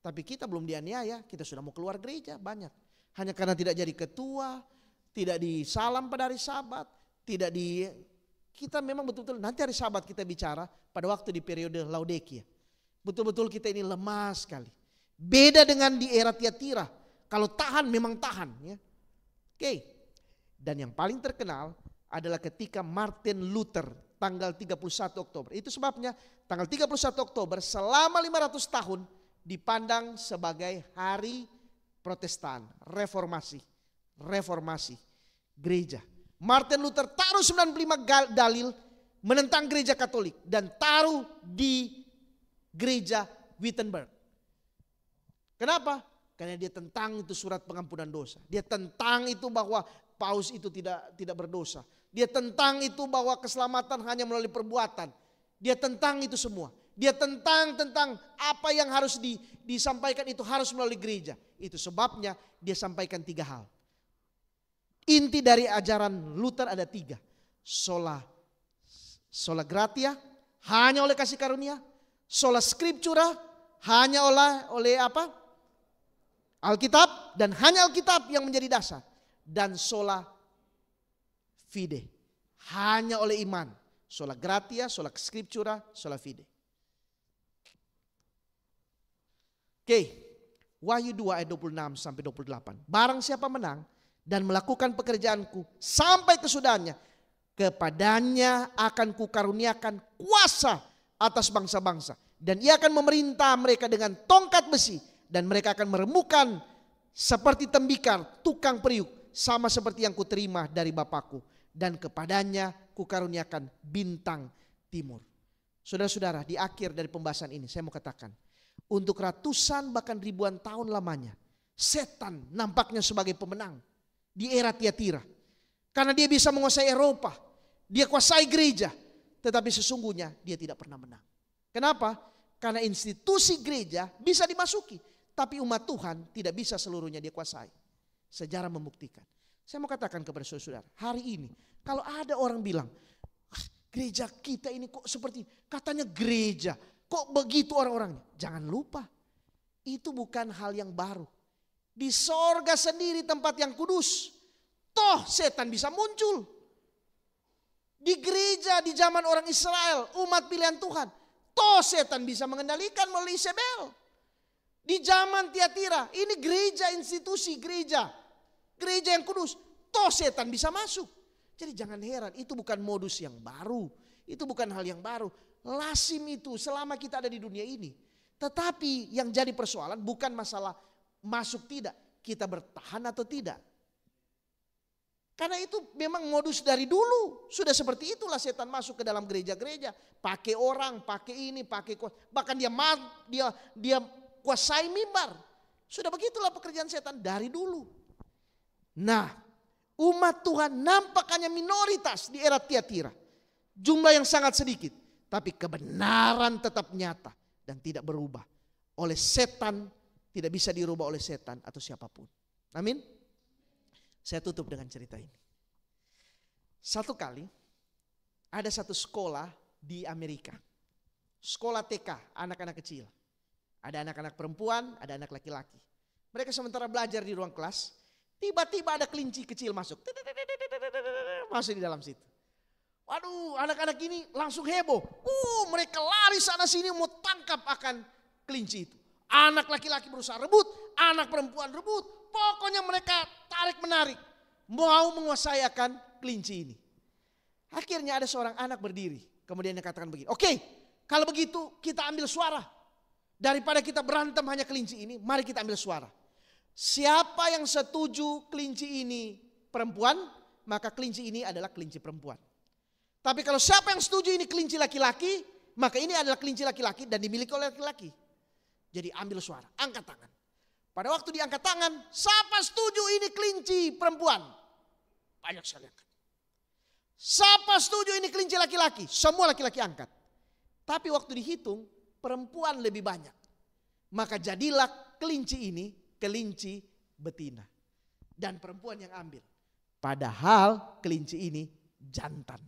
Tapi kita belum dianiaya, kita sudah mau keluar gereja banyak. Hanya karena tidak jadi ketua, tidak disalam pada hari Sabat, kita memang betul-betul nanti hari Sabat kita bicara pada waktu di periode Laodikia. Betul-betul kita ini lemah sekali. Beda dengan di era Tiatira. Kalau tahan memang tahan ya. Oke. Dan yang paling terkenal adalah ketika Martin Luther tanggal 31 Oktober. Itu sebabnya tanggal 31 Oktober selama 500 tahun dipandang sebagai hari Protestan, reformasi gereja. Martin Luther taruh 95 dalil menentang gereja Katolik dan taruh di gereja Wittenberg. Kenapa? Karena dia tentang itu surat pengampunan dosa. Dia tentang itu bahwa Paus itu tidak berdosa. Dia tentang itu bahwa keselamatan hanya melalui perbuatan. Dia tentang itu semua. Dia tentang apa yang harus disampaikan itu harus melalui gereja. Itu sebabnya dia sampaikan 3 hal. Inti dari ajaran Luther ada 3. Sola gratia, hanya oleh kasih karunia. Sola scriptura, hanya oleh apa? Alkitab, dan hanya Alkitab yang menjadi dasar. Dan sola fide, hanya oleh iman. Sola gratia, sola scriptura, sola fide. Oke, Wahyu 2 ayat 26 sampai 28. Barang siapa menang dan melakukan pekerjaanku sampai kesudahannya, kepadanya akan kukaruniakan kuasa atas bangsa-bangsa. Dan ia akan memerintah mereka dengan tongkat besi. Dan mereka akan meremukkan seperti tembikar tukang periuk, sama seperti yang kuterima dari Bapakku. Dan kepadanya kukaruniakan bintang timur. Saudara-saudara, di akhir dari pembahasan ini saya mau katakan, untuk ratusan bahkan ribuan tahun lamanya, setan nampaknya sebagai pemenang di era Tiatira. Karena dia bisa menguasai Eropa, dia kuasai gereja, tetapi sesungguhnya dia tidak pernah menang. Kenapa? Karena institusi gereja bisa dimasuki, tapi umat Tuhan tidak bisa seluruhnya dia kuasai. Sejarah membuktikan. Saya mau katakan kepada saudara-saudara, hari ini kalau ada orang bilang, gereja kita ini kok seperti, katanya gereja, kok begitu orang-orangnya? Jangan lupa, itu bukan hal yang baru. Di sorga sendiri tempat yang kudus, toh setan bisa muncul. Di gereja di zaman orang Israel, umat pilihan Tuhan, Toh setan bisa mengendalikan melalui Isabel. Di zaman Tiatira, ini gereja, institusi gereja. Gereja yang kudus, toh setan bisa masuk. Jadi jangan heran, itu bukan modus yang baru. Itu bukan hal yang baru. Lazim itu selama kita ada di dunia ini. Tetapi yang jadi persoalan bukan masalah masuk tidak. Kita bertahan atau tidak. Karena itu memang modus dari dulu. Sudah seperti itulah setan masuk ke dalam gereja-gereja. Pakai orang, pakai ini, pakai kuasa. Bahkan dia kuasai mimbar. Sudah begitulah pekerjaan setan dari dulu. Nah, umat Tuhan nampaknya minoritas di era Tiatira. Jumlah yang sangat sedikit. Tapi kebenaran tetap nyata dan tidak berubah. Oleh setan, tidak bisa dirubah oleh setan atau siapapun. Amin. Saya tutup dengan cerita ini. Satu kali ada satu sekolah di Amerika. Sekolah TK, anak-anak kecil. Ada anak-anak perempuan, ada anak laki-laki. Mereka sementara belajar di ruang kelas, tiba-tiba ada kelinci kecil masuk. Masuk di dalam situ. Waduh, anak-anak ini langsung heboh. Mereka lari sana sini mau tangkap akan kelinci itu. Anak laki-laki berusaha rebut, anak perempuan rebut. Pokoknya mereka tarik-menarik. Mau menguasai akan kelinci ini. Akhirnya ada seorang anak berdiri. Kemudian dia katakan begini, oke, kalau begitu kita ambil suara. Daripada kita berantem hanya kelinci ini, mari kita ambil suara. Siapa yang setuju kelinci ini perempuan, maka kelinci ini adalah kelinci perempuan. Tapi kalau siapa yang setuju ini kelinci laki-laki, maka ini adalah kelinci laki-laki dan dimiliki oleh laki-laki. Jadi ambil suara, angkat tangan. Pada waktu diangkat tangan, siapa setuju ini kelinci perempuan? Banyak sekali angkat. Siapa setuju ini kelinci laki-laki? Semua laki-laki angkat. Tapi waktu dihitung, perempuan lebih banyak. Maka jadilah kelinci ini kelinci betina. Dan perempuan yang ambil. Padahal kelinci ini jantan.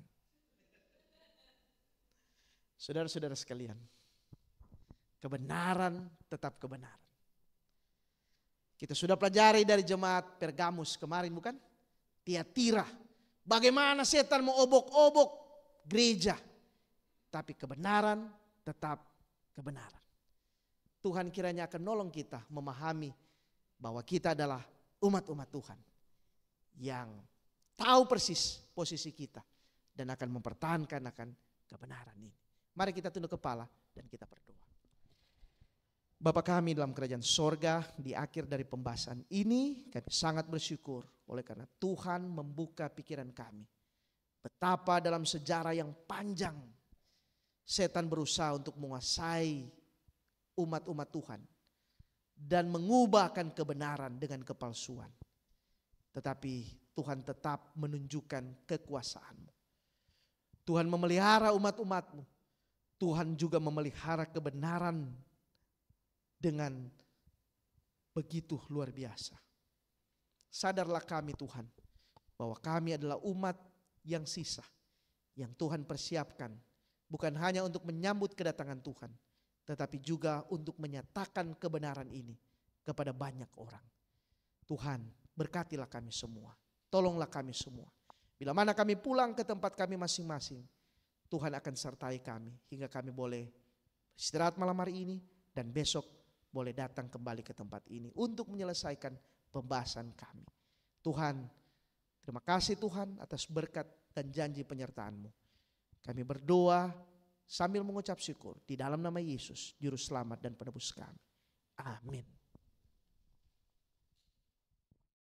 Saudara-saudara sekalian. Kebenaran tetap kebenaran. Kita sudah pelajari dari jemaat Pergamus kemarin bukan? Tiatira. Bagaimana setan mau obok-obok gereja. Tapi kebenaran tetap kebenaran. Tuhan kiranya akan nolong kita memahami bahwa kita adalah umat-umat Tuhan. Yang tahu persis posisi kita. Dan akan mempertahankan akan kebenaran ini. Mari kita tunduk kepala dan kita berdoa. Bapa kami dalam kerajaan sorga, di akhir dari pembahasan ini kami sangat bersyukur oleh karena Tuhan membuka pikiran kami. Betapa dalam sejarah yang panjang setan berusaha untuk menguasai umat-umat Tuhan dan mengubahkan kebenaran dengan kepalsuan. Tetapi Tuhan tetap menunjukkan kekuasaan-Mu. Tuhan memelihara umat-umat-Mu. Tuhan juga memelihara kebenaran dengan begitu luar biasa. Sadarlah kami Tuhan bahwa kami adalah umat yang sisa, yang Tuhan persiapkan bukan hanya untuk menyambut kedatangan Tuhan, tetapi juga untuk menyatakan kebenaran ini kepada banyak orang. Tuhan, berkatilah kami semua, tolonglah kami semua. Bila mana kami pulang ke tempat kami masing-masing, Tuhan akan sertai kami hingga kami boleh istirahat malam hari ini dan besok boleh datang kembali ke tempat ini untuk menyelesaikan pembahasan kami. Tuhan, terima kasih Tuhan atas berkat dan janji penyertaan-Mu. Kami berdoa sambil mengucap syukur di dalam nama Yesus, Juru Selamat dan Penebus kami. Amin.